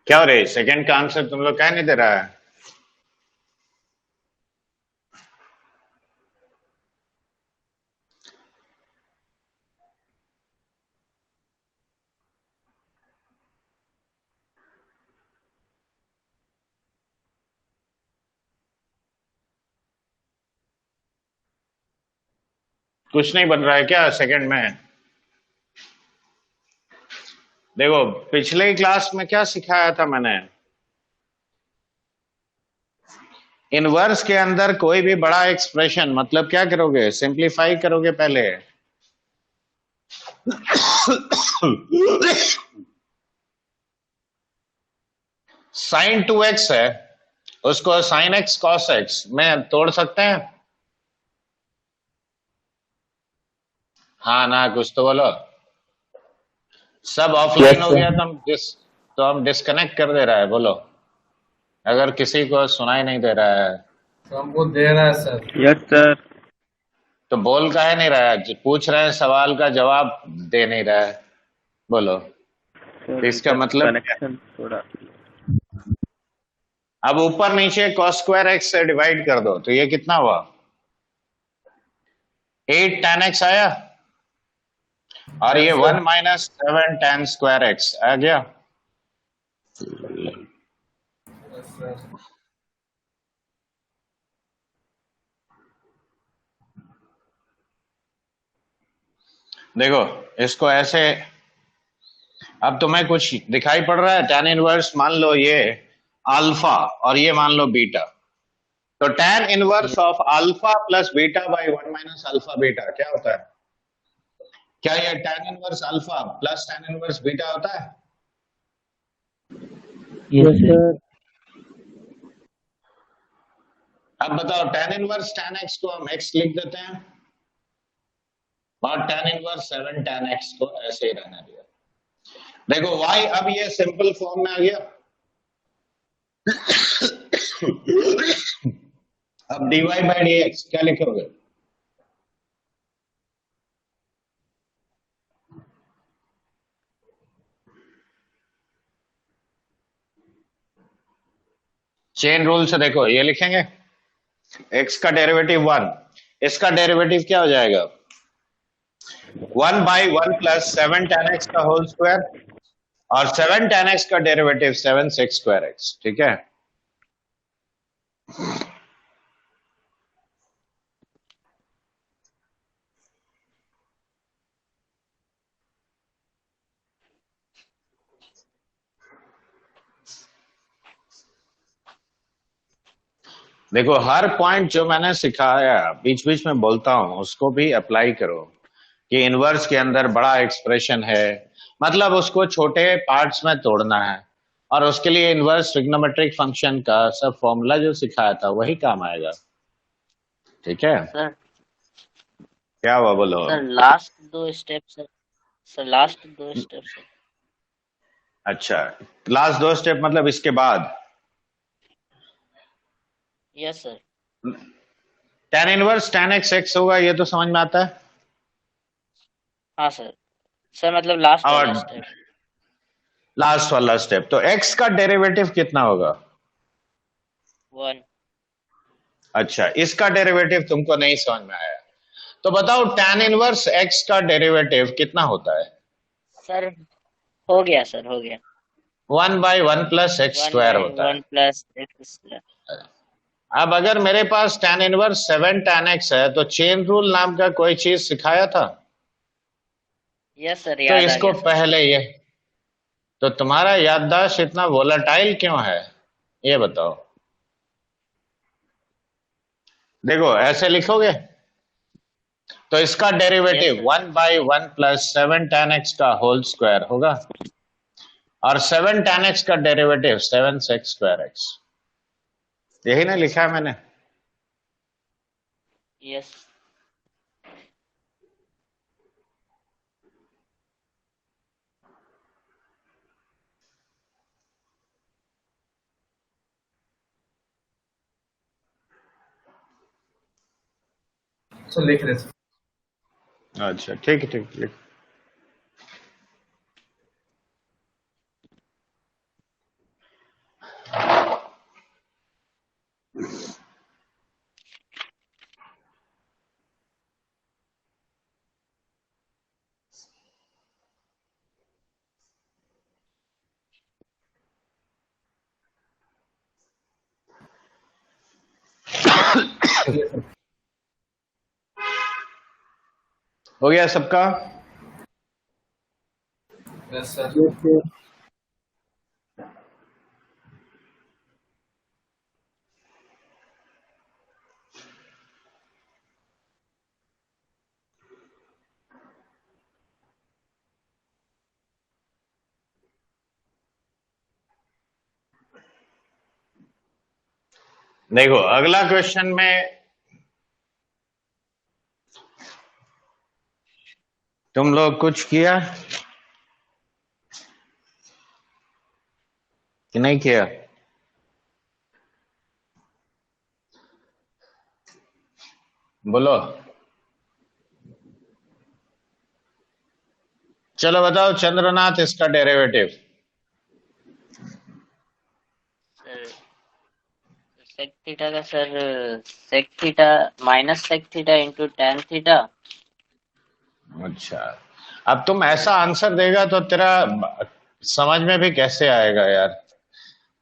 क्या हो रही, सेकंड का आंसर तुम लोग क्या नहीं दे रहा है? कुछ नहीं बन रहा है क्या सेकंड में? देखो पिछले ही क्लास में क्या सिखाया था मैंने, इनवर्स के अंदर कोई भी बड़ा एक्सप्रेशन मतलब क्या करोगे, सिंप्लीफाई करोगे पहले। sin 2x है, उसको sin x cos x में तोड़ सकते हैं? हाँ ना, कुछ तो बोलो। सब ऑफलाइन हो गया तो हम डिस्कनेक्ट कर दे रहा है, बोलो अगर किसी को सुनाई नहीं दे रहा है तो हमको दे रहा है सर। Yes sir. तो बोल काहे नहीं रहा है? पूछ रहे हैं सवाल का जवाब दे नहीं रहा है, बोलो। सर इसका मतलब कनेक्शन थोड़ा। अब ऊपर नीचे cos स्क्वायर एक्स से डिवाइड कर दो तो ये कितना हुआ, 8 tan x आया, और ये 1 - 7 tan स्क्वायर एक्स आ गया। देखो इसको ऐसे, अब तुम्हें कुछ दिखाई पड़ रहा है? tan इनवर्स मान लो ये अल्फा और ये मान लो बीटा, तो tan inverse of alpha plus beta by 1 - alpha beta क्या होता है? क्या ये tan inverse alpha plus tan inverse beta होता है? Yes sir. अब बताओ tan इनवर्स tan x को हम x लिख देते हैं और tan इनवर्स 7 tan x को ऐसे ही रहने दिया। देखो y अब ये सिंपल फॉर्म में आ गया। अब dy by dx क्या लिखोगे? चेन रूल से देखो ये लिखेंगे x का डेरिवेटिव 1, इसका डेरिवेटिव क्या हो जाएगा 1 by 1 plus 7 tan x का होल स्क्वायर और 7 tan x का डेरिवेटिव 7 sec square x। ठीक है, देखो हर पॉइंट जो मैंने सिखाया बीच बीच में बोलता हूं उसको भी अप्लाई करो कि इनवर्स के अंदर बड़ा एक्सप्रेशन है, मतलब उसको छोटे पार्ट्स में तोड़ना है और उसके लिए इनवर्स ट्रिग्नोमेट्रिक फंक्शन का सब फॉर्मूला जो सिखाया था वही काम आएगा। ठीक है, सर क्या हुआ बोलो? Sir last 2 step sir last 2 step sir. अच्छा, लास्ट 2 स्टेप मतलब इसके बाद yes sir. tan inverse tan x x होगा, ये तो समझ में आता है। हाँ सर। सर मतलब लास्ट और वाला स्टेप। लास्ट वाला स्टेप तो x का डेरिवेटिव कितना होगा? 1। अच्छा, इसका डेरिवेटिव तुमको नहीं समझ में आया तो बताओ tan इनवर्स x का डेरिवेटिव कितना होता है? सर हो गया सर, हो गया। 1 by 1 plus x 1 square by होता है। 1 plus x square। अब अगर मेरे पास tan इनवर्स 7 tan x है तो चेन रूल नाम का कोई चीज सिखाया था? यस सर, तो याद आ इसको गया सर। पहले ये, तो तुम्हारा याददाश्त इतना वोलेटाइल क्यों है ये बताओ। देखो ऐसे लिखोगे तो इसका derivative Yes, 1 by 1 plus 7 tan x का होल स्क्वायर होगा और 7 tan x का डेरिवेटिव 7 sec square x। यही ना लिखा है मैंने? यस। So लिख रहे थे। अच्छा ठीक है, ठीक है। हो गया सबका? Yes sir. देखो अगला क्वेश्चन में तुम लोग कुछ किया कि नहीं किया? बोलो, चलो बताओ चंद्रनाथ इसका डेरिवेटिव। सर सेक थीटा का sir sec theta minus sec theta into tan theta. अच्छा, अब तुम ऐसा आंसर देगा तो तेरा समझ में भी कैसे आएगा यार।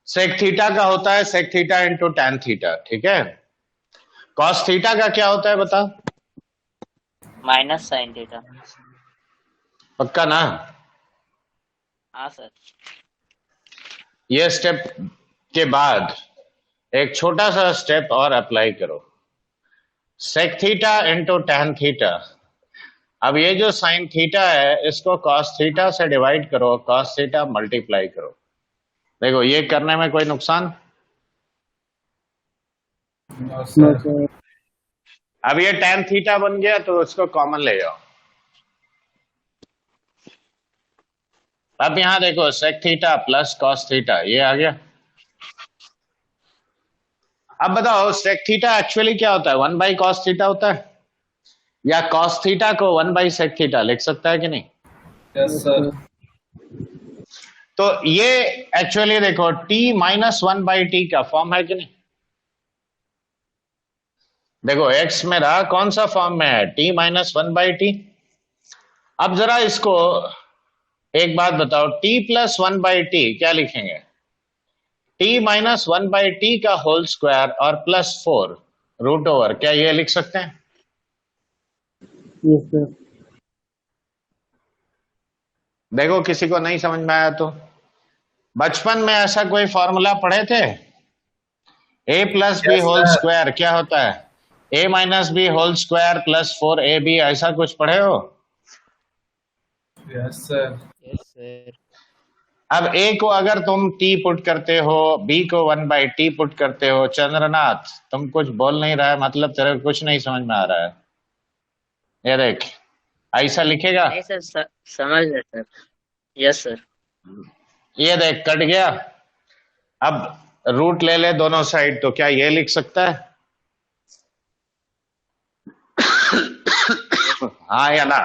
सेक थीटा का होता है sec theta into tan theta, ठीक है। कॉस थीटा का क्या होता है बता? Minus sine theta. पक्का ना? हाँ सर। ये स्टेप के बाद एक छोटा सा स्टेप और अप्लाई करो, sec theta into tan theta. अब ये जो साइन थीटा है इसको कॉस थीटा से डिवाइड करो, कॉस थीटा मल्टीप्लाई करो। देखो ये करने में कोई नुकसान? No, sir. अब ये tan थीटा बन गया तो उसको कॉमन ले जाओ। अब यहां देखो sec theta plus cos theta ये आ गया। अब बताओ sec थीटा एक्चुअली क्या होता है, 1/cos थीटा होता है, या cos थीटा को 1/sec थीटा लिख सकता है कि नहीं? Yes, sir. तो ये एक्चुअली देखो t माइनस 1/t का फॉर्म है कि नहीं? देखो x मेरा कौन सा फॉर्म में है, t माइनस 1/t। अब जरा इसको एक बात बताओ, t प्लस 1/t क्या लिखेंगे? t माइनस 1/t का होल स्क्वायर और प्लस 4 रूट ओवर, क्या ये लिख सकते हैं? Yes sir. देखो किसी को नहीं समझ में आया तो बचपन में ऐसा कोई फॉर्मूला पढ़े थे, a plus b Yes, whole sir. Square क्या होता है, a minus b whole square plus 4ab, ऐसा कुछ पढ़े हो? Yes, sir. Yes sir. अब a को अगर तुम t पुट करते हो, b को 1/t पुट करते हो, चंद्रनाथ तुम कुछ बोल नहीं रहा है, मतलब तेरे को कुछ नहीं समझ में आ रहा है। ये देख ऐसा लिखेगा, नहीं सर, समझ गए सर। Yes sir. ये देख कट गया। अब रूट ले ले दोनों साइड, तो क्या ये लिख सकता है? हाँ या ना?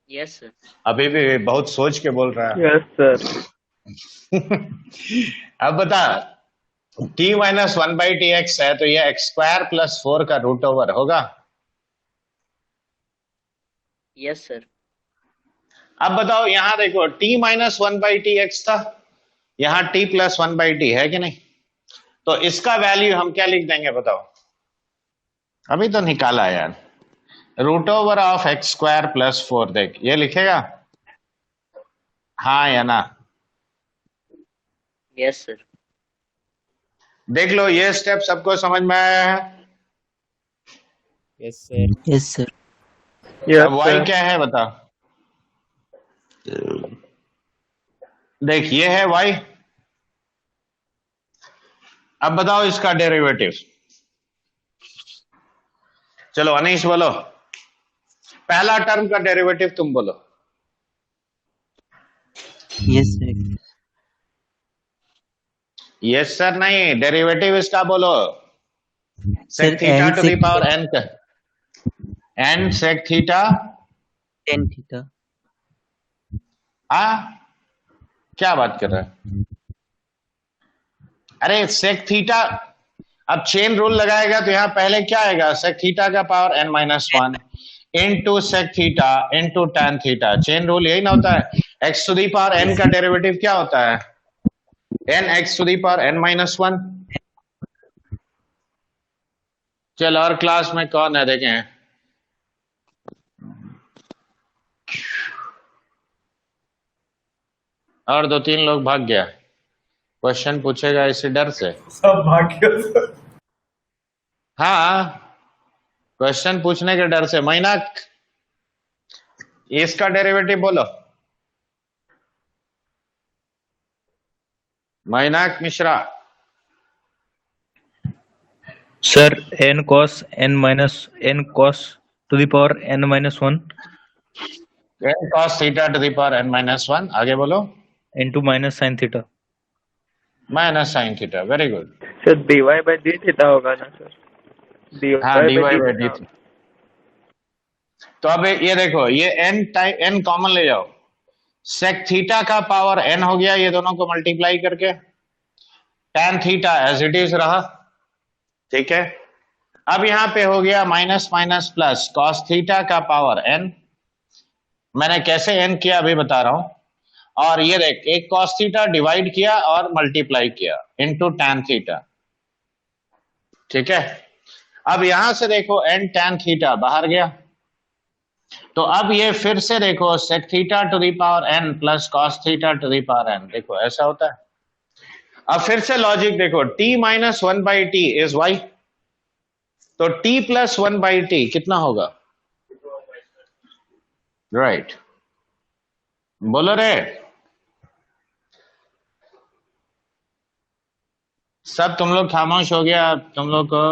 Yes sir. अभी भी बहुत सोच के बोल रहा है। Yes, sir. अब बता, t माइनस 1/t x है तो ये x स्क्वायर प्लस 4 का रूट ओवर होगा। Yes sir. अब बताओ यहां देखो t माइनस 1/t x था, यहां t प्लस 1/t है कि नहीं? तो इसका वैल्यू हम क्या लिख देंगे बताओ? अभी तो निकाला यार, root over of x square plus 4, देख ये लिखेगा, हाँ या ना? Yes sir. देख लो ये स्टेप सबको समझ में आया है? Yes sir. Yes sir. Yes, अब y sir. क्या है बता? देख ये है y। अब बताओ इसका डेरिवेटिव। चलो अनीश बोलो, पहला टर्म का डेरिवेटिव तुम बोलो। Yes sir. यस सर नहीं, डेरिवेटिव इसका बोलो। Sir sec theta n to the power n का n sec theta, tan theta. आ क्या बात कर रहा है? अरे sec थीटा, अब चेन रूल लगाएगा तो यहां पहले क्या आएगा, sec थीटा का power n minus 1 into sec theta into tan theta. Chain rule यही ना होता है, x to the power n का डेरिवेटिव क्या होता है, n x to the power n minus 1। चल और क्लास में कौन है देखें? और 2-3 लोग भाग गया, क्वेश्चन पूछेगा इसी डर से। सब भाग्य sir. हाँ क्वेश्चन पूछने के डर से। मैनाक इसका डेरिवेटिव बोलो, Mainak Mishra. Sir n cos to the power n minus 1 n cos theta two the power n minus 1, आगे बोलो, into minus sin theta. Minus sine theta. Very good. Sir, dy by d theta होगा ना sir? dy हाँ by dy d by theta D. होगा. तो अब ये देखो ये n कॉमन ले जाओ, sec थीटा का पावर n हो गया, ये दोनों को मल्टीप्लाई करके, tan थीटा एज इट इज रहा, ठीक है। अब यहां पे हो गया माइनस माइनस प्लस cos थीटा का पावर n। मैंने कैसे n किया अभी बता रहा हूं। और ये देख एक cos थीटा डिवाइड किया और मल्टीप्लाई किया इनटू tan थीटा, ठीक है। अब यहां से देखो n tan थीटा बाहर गया, तो अब ये फिर से देखो sec theta two the power n plus cos theta two the power n, देखो ऐसा होता है। अब फिर से लॉजिक देखो, t minus 1/t is y, तो t प्लस 1/t कितना होगा? राइट बोलो रे। सब तुम लोग खामोश हो गया, तुम लोग को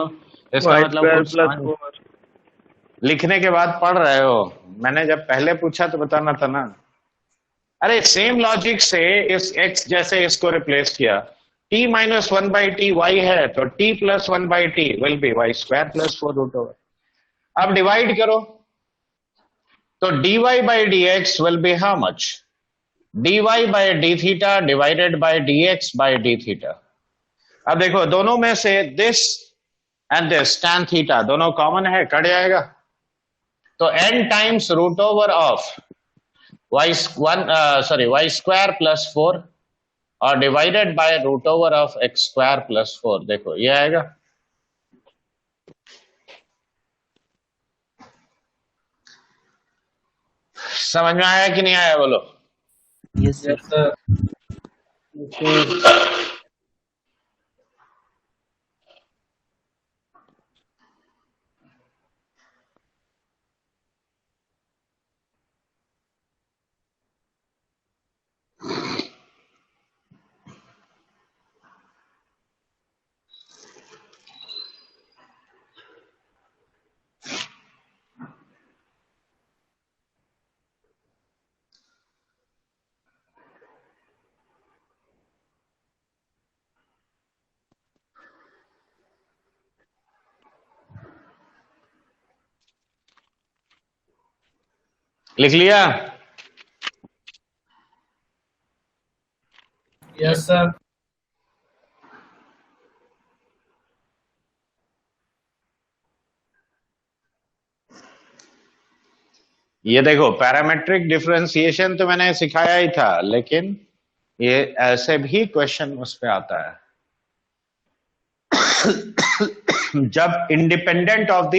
इसका वाई मतलब स्क्वायर कुछ प्लस समझ 4 लिखने के बाद पढ़ रहे हो। मैंने जब पहले पूछा तो बताना था ना। अरे सेम लॉजिक से इस x जैसे इसको रिप्लेस किया, t minus one by t y है तो t plus one by t will be y square plus 4 root over. अब डिवाइड करो तो dy by dx will be how much? dy by d theta divided by dx by d theta। अब देखो दोनों में से this and this tan theta दोनों common है, कट जाएगा तो n times root over of y square plus 4 और divided by root over of x square plus 4। देखो ये आएगा। समझ में आया कि नहीं आया बोलो? Yes Yes, sir. sir. लिख लिया? Yes, sir. ये देखो पैरामेट्रिक डिफरेंशिएशन तो मैंने सिखाया ही था, लेकिन ये ऐसे भी क्वेश्चन उस पे आता है जब इंडिपेंडेंट ऑफ द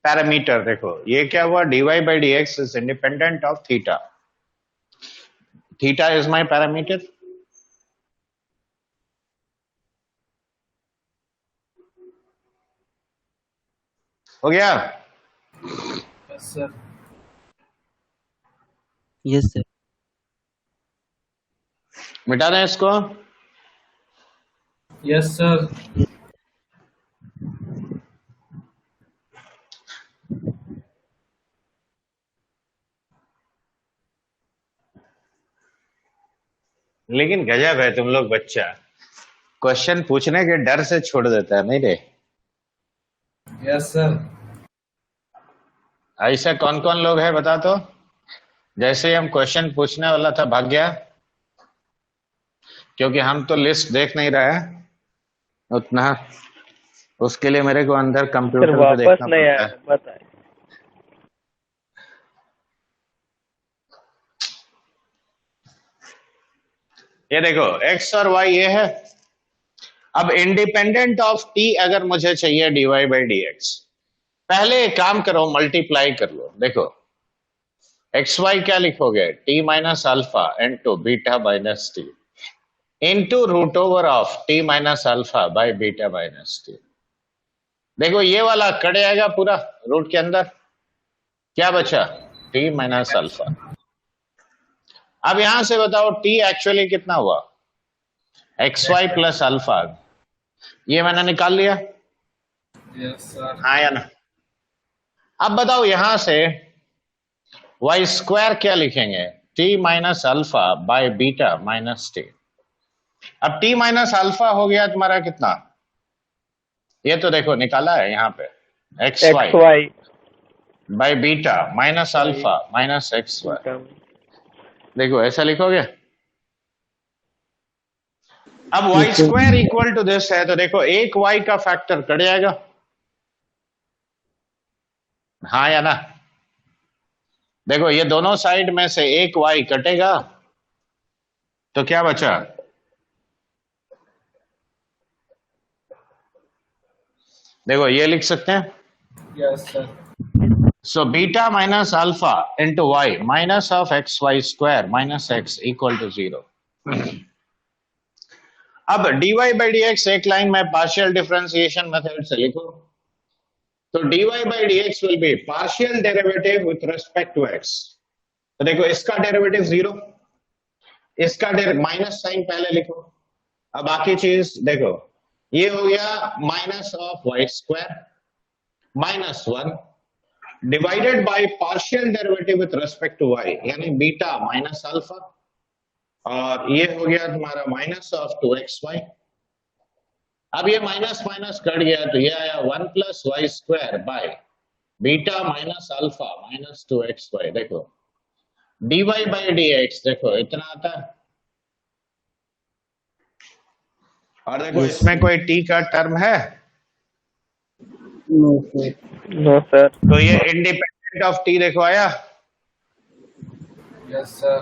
पैरामीटर। देखो ये क्या हुआ, dy by dx is independent of theta. Theta is my parameter. हो गया? Yes, sir. Yes sir. मिटा दें इसको? Yes, sir. लेकिन गजब है तुम लोग बच्चा, क्वेश्चन पूछने के डर से छोड़ देता है, नहीं रे? Yes, sir. ऐसा कौन कौन लोग है बता तो? जैसे हम क्वेश्चन पूछने वाला था भाग गया, क्योंकि हम तो लिस्ट देख नहीं रहे हैं उतना, उसके लिए मेरे को अंदर सर कंप्यूटर पे वापस देखना नहीं पड़ता आया, है। बताए। ये देखो x और y ये है। अब इंडिपेंडेंट ऑफ t अगर मुझे चाहिए dy by dx, पहले एक काम करो, मल्टीप्लाई कर लो। देखो एक्स वाई क्या लिखोगे, t minus alpha into beta minus t into root over of t minus alpha by beta minus t. देखो ये वाला कट जाएगा पूरा रूट के अंदर, क्या बचा, t माइनस अल्फा। अब यहां से बताओ t एक्चुअली कितना हुआ, एक्स वाई प्लस अल्फा। ये मैंने निकाल लिया, Yes, sir. हाँ या ना? अब बताओ यहां से वाई स्क्वायर क्या लिखेंगे, T minus alpha by beta minus T. अब टी माइनस अल्फा हो गया तुम्हारा कितना, ये तो देखो निकाला है यहाँ पे, x x y y by beta minus alpha minus x y. देखो ऐसा लिखोगे। अब y square equal to this है, तो देखो एक वाई का फैक्टर कट जाएगा, हाँ या ना? देखो ये दोनों साइड में से एक y कटेगा तो क्या बचा, देखो ये लिख सकते हैं। Yes, sir. So beta minus alpha into y minus of x y square minus x equal to 0। अब dy बाई डी एक्स एक लाइन में पार्शियल डिफरेंशिएशन मेथड से लिखो, तो dy by d x will be partial derivative with respect to x। तो देखो इसका derivative 0, इसका माइनस साइन पहले लिखो। अब बाकी चीज देखो, ये हो गया minus of y square minus 1 divided by partial derivative with respect to y, यानी बीटा माइनस अल्फा, और ये हो गया तुम्हारा माइनस ऑफ 2xy। अब ये माइनस माइनस कट गया तो ये आया 1 plus y square by beta minus alpha minus 2xy। देखो dy बाई dx देखो इतना आता है, और देखो इसमें कोई t का टर्म है No, sir. तो ये इंडिपेंडेंट ऑफ t देखो आया। Yes, sir.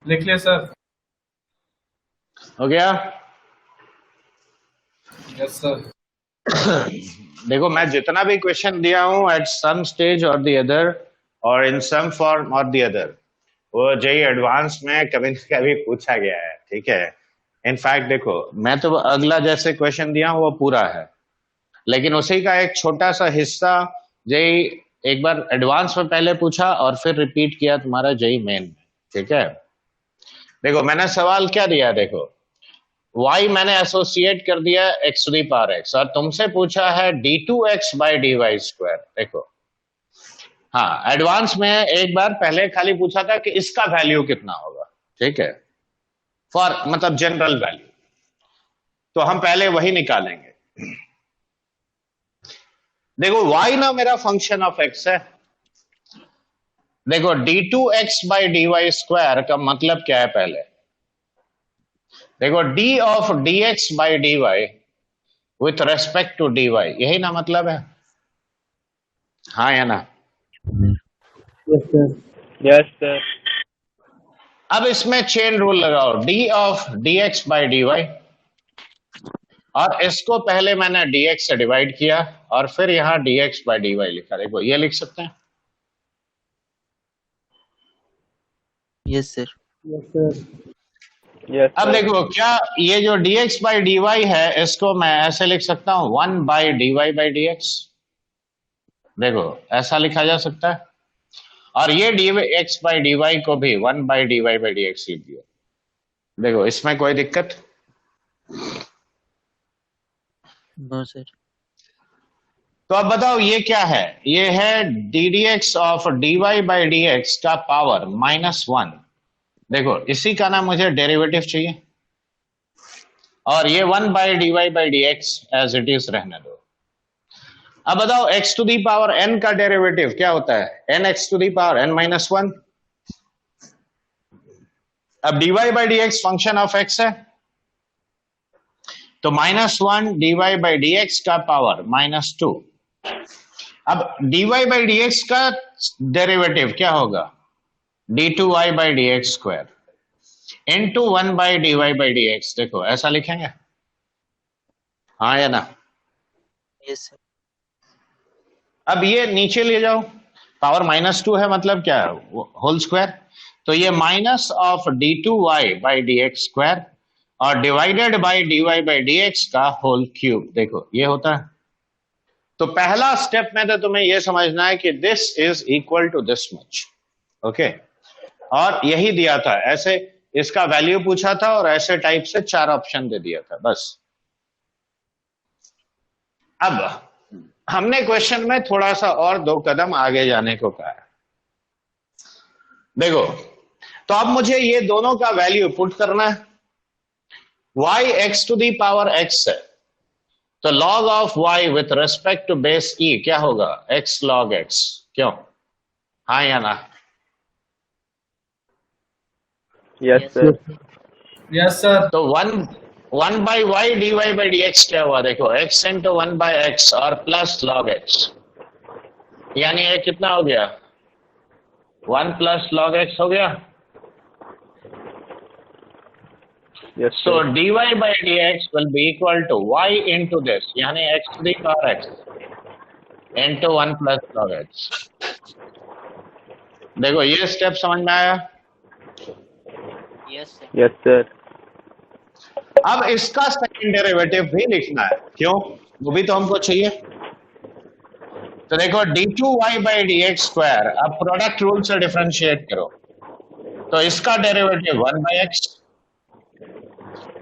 लिख लिया सर। हो गया। Yes sir. देखो मैं जितना भी क्वेश्चन दिया हूं एट सम स्टेज और द अदर और इन सम फॉर्म और द अदर, वो जेई एडवांस में कभी न कभी पूछा गया है, ठीक है। इनफैक्ट देखो मैं तो अगला जैसे क्वेश्चन दिया हूं वो पूरा है, लेकिन उसी का एक छोटा सा हिस्सा जेई एक बार एडवांस में पहले पूछा और फिर रिपीट किया तुम्हारा जेई मेन में, ठीक है। देखो मैंने सवाल क्या दिया, देखो y मैंने एसोसिएट कर दिया x to the power x, और तुमसे पूछा है d2x by D Y square. देखो हाँ एडवांस में एक बार पहले खाली पूछा था कि इसका वैल्यू कितना होगा, ठीक है, फॉर मतलब जनरल वैल्यू, तो हम पहले वही निकालेंगे। देखो y ना मेरा फंक्शन ऑफ x है। देखो d2x by D Y square का मतलब क्या है, पहले देखो d of dx by dy with respect to dy, यही ना मतलब है, हाँ या ना। Yes, sir. अब इसमें चेन रूल लगाओ, d of dx by dy, और इसको पहले मैंने dx से डिवाइड किया और फिर यहां dx बाई dy लिखा। देखो ये लिख सकते हैं। Yes sir. Yes, अब sir. देखो क्या ये जो dx बाई dy है इसको मैं ऐसे लिख सकता हूं 1 बाई dy बाई dx, देखो ऐसा लिखा जा सकता है, और ये dx बाई dy को भी 1 बाई dy बाई dx लिख दिया। देखो इसमें कोई दिक्कत? No sir. तो अब बताओ ये क्या है, ये है ddx of dy by dx का पावर -1। देखो इसी का ना मुझे डेरिवेटिव चाहिए, और ये 1 by dy by dx as it is रहने दो। अब बताओ x to the power n का डेरिवेटिव क्या होता है, nx to the power n minus 1। अब dy by dx function of x है, तो -1 dy बाई dx का पावर -2। अब dy बाई dx का डेरिवेटिव क्या होगा, d2y by dx square into 1 by dy by dx। देखो ऐसा लिखेंगे, हाँ या ना। Yes sir. अब ये नीचे ले जाओ, पावर -2 है मतलब क्या है, होल स्क्वायर, तो ये minus of d2y by dx square और divided by dy by dx का होल क्यूब। देखो ये होता है। तो पहला स्टेप में तो तुम्हें यह समझना है कि this is equal to this much, okay, और यही दिया था, ऐसे इसका वैल्यू पूछा था और ऐसे टाइप से 4 ऑप्शन दे दिया था बस। अब हमने क्वेश्चन में थोड़ा सा और 2 कदम आगे जाने को कहा है। देखो तो अब मुझे ये दोनों का वैल्यू पुट करना है, y x to the power x है, तो log of y with respect to base e क्या होगा? x log x. क्यों? हाँ या ना? Yes, Yes, sir. Yes, sir. तो 1 by y dy by dx क्या हुआ? देखो x into 1 by x और प्लस log x, यानी ये कितना हो गया? 1 plus log x हो गया. Yes, So sir. dy by dx will be equal to y into this, यानी x to the power x into 1 plus log x. देखो ये स्टेप समझ में आया? yes, sir. Yes, sir. अब इसका सेकंड डेरिवेटिव भी लिखना है. क्यों? वो भी तो हमको चाहिए. तो देखो d2y by dx स्क्वायर, अब प्रोडक्ट रूल से डिफरेंशिएट करो, तो इसका डेरिवेटिव 1 by x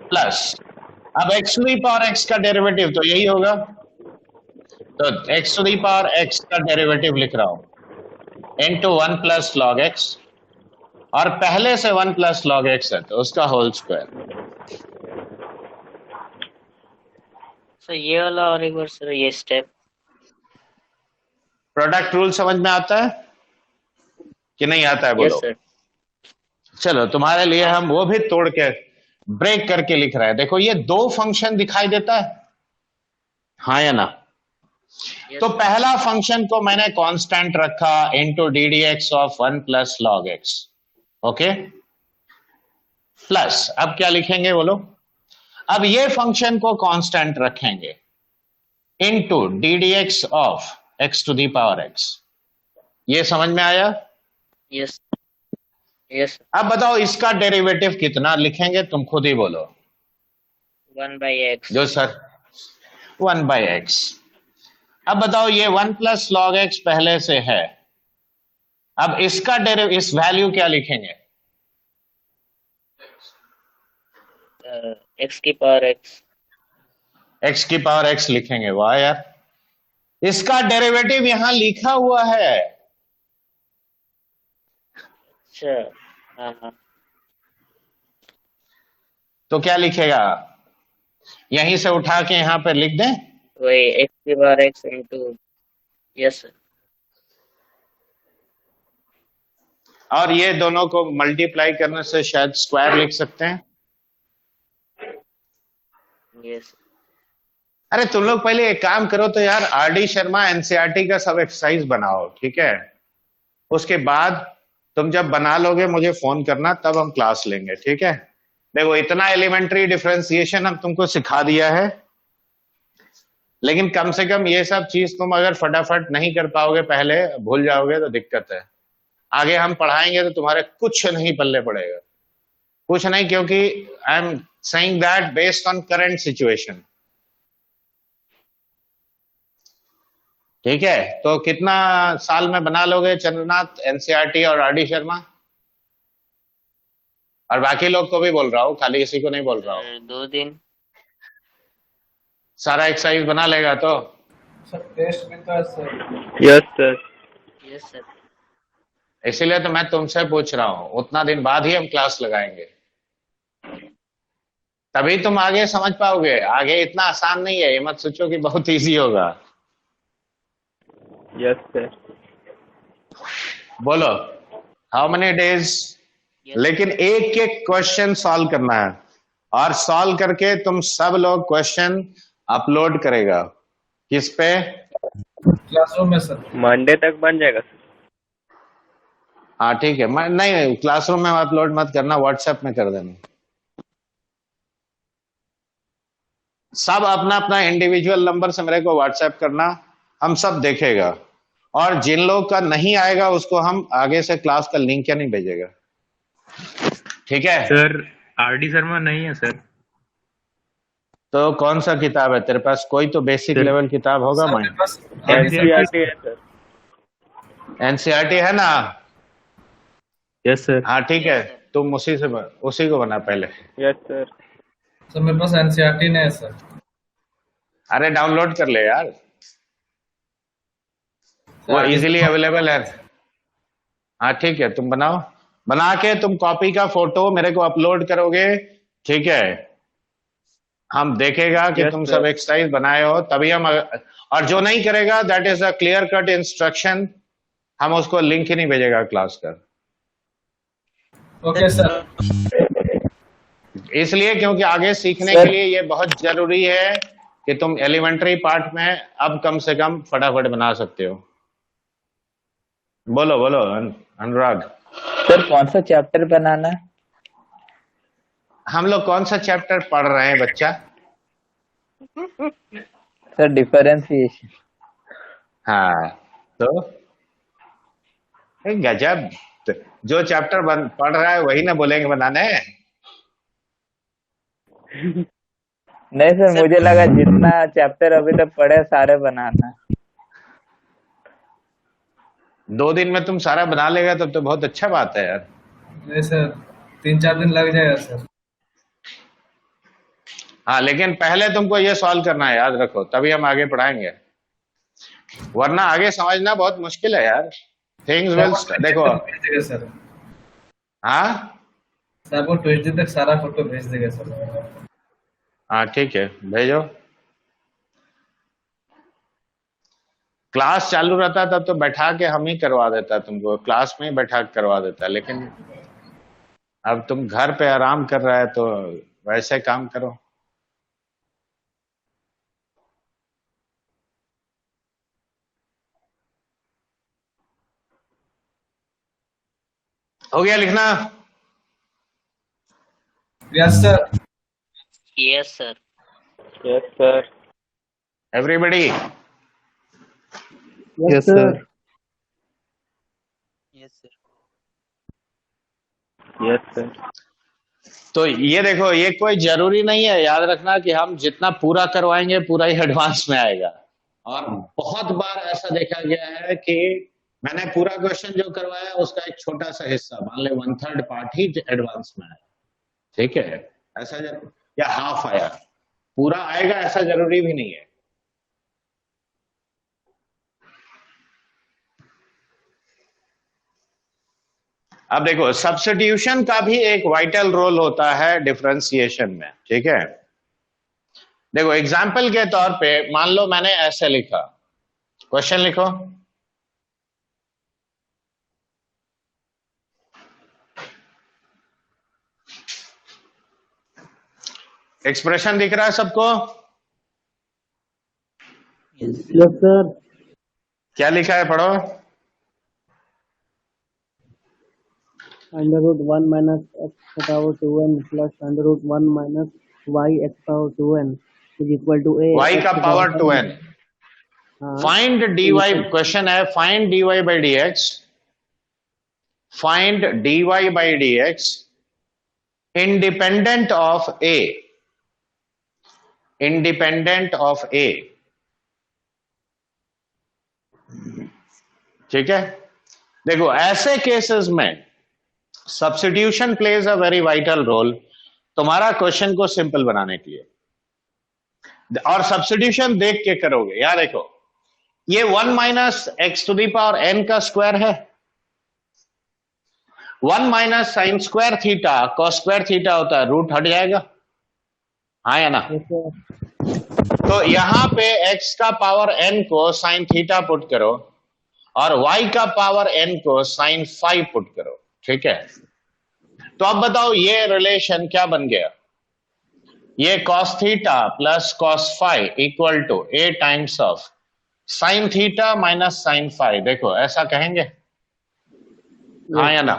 प्लस, अब x to the power x का डेरिवेटिव तो यही होगा, तो x to the power x का डेरिवेटिव लिख रहा हूं इनटू 1 प्लस log x, और पहले से 1 प्लस log x है तो उसका होल स्क्वायर. सर ये वाला और एक बार सर ये स्टेप. प्रोडक्ट रूल समझ में आता है कि नहीं आता है? यस बोलो. सर. चलो तुम्हारे लिए हम वो भी तोड़ के ब्रेक करके लिख रहे हैं. देखो ये दो फंक्शन दिखाई देता है, हाँ या ना? तो पहला फंक्शन को मैंने कांस्टेंट रखा into d d x of 1 plus log x. Okay, plus अब क्या लिखेंगे बोलो? अब ये फंक्शन को कांस्टेंट रखेंगे into d d x of x to the power x. ये समझ में आया? Yes yes. अब बताओ इसका डेरिवेटिव कितना लिखेंगे? तुम खुद ही बोलो. 1 by x. जो सर 1 by x. अब बताओ ये 1 प्लस लॉग x पहले से है, अब इसका इस वैल्यू क्या लिखेंगे? x की पावर x. x की पावर x लिखेंगे. वाह यार, इसका डेरिवेटिव यहां लिखा हुआ है. अच्छा. हाँ हाँ. तो क्या लिखेगा? यहीं से उठा के यहां पर लिख दें. वही x की power x into. Yes sir. और ये दोनों को मल्टीप्लाई करने से शायद स्क्वायर लिख सकते हैं. यस. अरे तुम लोग पहले एक काम करो तो यार, आरडी शर्मा एनसीईआरटी का सब एक्सरसाइज बनाओ, ठीक है? उसके बाद तुम जब बना लोगे मुझे फोन करना, तब हम क्लास लेंगे, ठीक है? देखो इतना एलिमेंट्री डिफरेंशिएशन हम तुमको सिखा दिया है, लेकिन कम से कम ये सब चीज तुम अगर फटाफट नहीं कर पाओगे, पहले भूल जाओगे तो दिक्कत है. आगे हम पढ़ाएंगे तो तुम्हारे कुछ नहीं पल्ले पड़ेगा, कुछ नहीं, क्योंकि I am saying that based on current situation. ठीक है? तो कितना साल में बना लोगे चंद्रनाथ एनसीईआरटी और आरडी शर्मा? और बाकी लोग को भी बोल रहा हूँ, खाली इसी को नहीं बोल रहा हूँ. 2 दिन. सारा एक्सरसाइज बना लेगा तो? सर टेस्ट भी तो है sir. Yes, sir. Yes sir. इसीलिए तो मैं तुमसे पूछ रहा हूँ, उतना दिन बाद ही हम क्लास लगाएंगे, तभी तुम आगे समझ पाओगे. आगे इतना आसान नहीं है, ये मत सोचो कि बहुत इजी होगा. Yes, sir. बोलो हाउ मेनी डेज? Yes. लेकिन एक एक क्वेश्चन सॉल्व करना है, और सॉल्व करके तुम सब लोग क्वेश्चन अपलोड करेगा. किस पे? क्लासरूम में सर. Monday तक बन जाएगा sir. हाँ ठीक है. नहीं, क्लासरूम में अपलोड मत करना, व्हाट्सएप में कर देना. सब अपना अपना इंडिविजुअल नंबर से मेरे को व्हाट्सएप करना, हम सब देखेगा. और जिन लोग का नहीं आएगा उसको हम आगे से क्लास का लिंक या नहीं भेजेगा, ठीक है? सर आरडी शर्मा नहीं है सर. तो कौन सा किताब है तेरे पास? कोई तो बेसिक सर, लेवल किताब होगा. सर मैं मेरे पास NCERT है sir. एनसीईआरटी है ना? Yes sir. हाँ ठीक है, तुम उसी को बना पहले. Yes, sir. सर मेरे पास एनसीईआरटी नहीं है सर. अरे डाउनलोड कर ले यार, वो इजीली अवेलेबल है. हाँ ठीक है, तुम बना के तुम कॉपी का फोटो मेरे को अपलोड करोगे, ठीक है? हम देखेगा कि Yes, तुम sir. सब एक्सरसाइज बनाए हो, तभी हम, और जो नहीं करेगा that is a clear cut instruction, हम उसको लिंक ही नहीं भेजेगा क्लास का। Okay sir. इसलिए क्योंकि आगे सीखने Sir. के लिए ये बहुत जरूरी है कि तुम एलिमेंट्री पार्ट में अब कम से कम फटाफट बना सकते हो। बोलो बोलो अनुराग, सर कौन सा चैप्टर बनाना है? हम लोग कौन सा चैप्टर पढ़ रहे हैं बच्चा? Sir differentiation. हाँ तो गजब, जो चैप्टर पढ़ रहा है वही ना बोलेंगे बनाने। नहीं सर, मुझे लगा जितना चैप्टर अभी तक पढ़े सारे बनाना है। 2 दिन में तुम सारा बना लेगा तब तो बहुत अच्छा बात है यार। नहीं सर, 3-4 दिन लग जाएगा सर। हाँ लेकिन पहले तुमको ये सॉल्व करना है, याद रखो, तभी हम आगे पढ़ाएंगे, वरना आगे समझना बहुत मुश्किल है यार। थिंग्स विल देखो। भेज देगा सर। हाँ सर आपको ट्यूसडे तक सारा फोटो भेज देगा सर। हाँ ठीक है, भेजो। क्लास चालू रहता तब तो बैठा के हम ही करवा देता, तुमको क्लास में ही बैठा के करवा देता, लेकिन अब तुम घर पे आराम कर रहा है तो वैसे काम करो। हो गया लिखना? Yes sir. Yes sir. Yes sir. Everybody? Yes sir. Yes sir. Yes sir. तो ये देखो, ये कोई जरूरी नहीं है, याद रखना कि हम जितना पूरा करवाएंगे पूरा ही एडवांस में आएगा। और बहुत बार ऐसा देखा गया है कि मैंने पूरा क्वेश्चन जो करवाया उसका एक छोटा सा हिस्सा, मान ले 1/3 पार्ट ही एडवांस में आया, ठीक है, ऐसा या हाफ आया, पूरा आएगा ऐसा जरूरी भी नहीं है। अब देखो, सब्स्टिट्यूशन का भी एक वाइटल रोल होता है डिफरेंशिएशन में, ठीक है। देखो एग्जाम्पल के तौर पे मान लो मैंने ऐसे लिखा, क्वेश्चन लिखो, एक्सप्रेशन दिख रहा है सबको? Yes sir. क्या लिखा है, पढ़ो। √1 माइनस एक्स का power 2n plus √1 minus y x power 2n is equal to a y का power 2n। Find dy, question है find dy by dx, find dy by dx independent of a, independent of a, ठीक है। देखो ऐसे cases में substitution plays a very vital role तुम्हारा question को simple बनाने के लिए, और सब्स्टिट्यूशन देख के करोगे। यार देखो, ये 1 minus x to the power n का स्क्वायर है, 1 minus sine square theta cos square theta होता है, रूट हट जाएगा, हाँ या ना। तो यहां पे x का पावर n को साइन थीटा पुट करो और y का पावर n को साइन फाई पुट करो, ठीक है। तो अब बताओ ये रिलेशन क्या बन गया, ये cos theta plus cos phi equal to a times of sine theta minus sine phi, देखो ऐसा कहेंगे, हाँ या ना।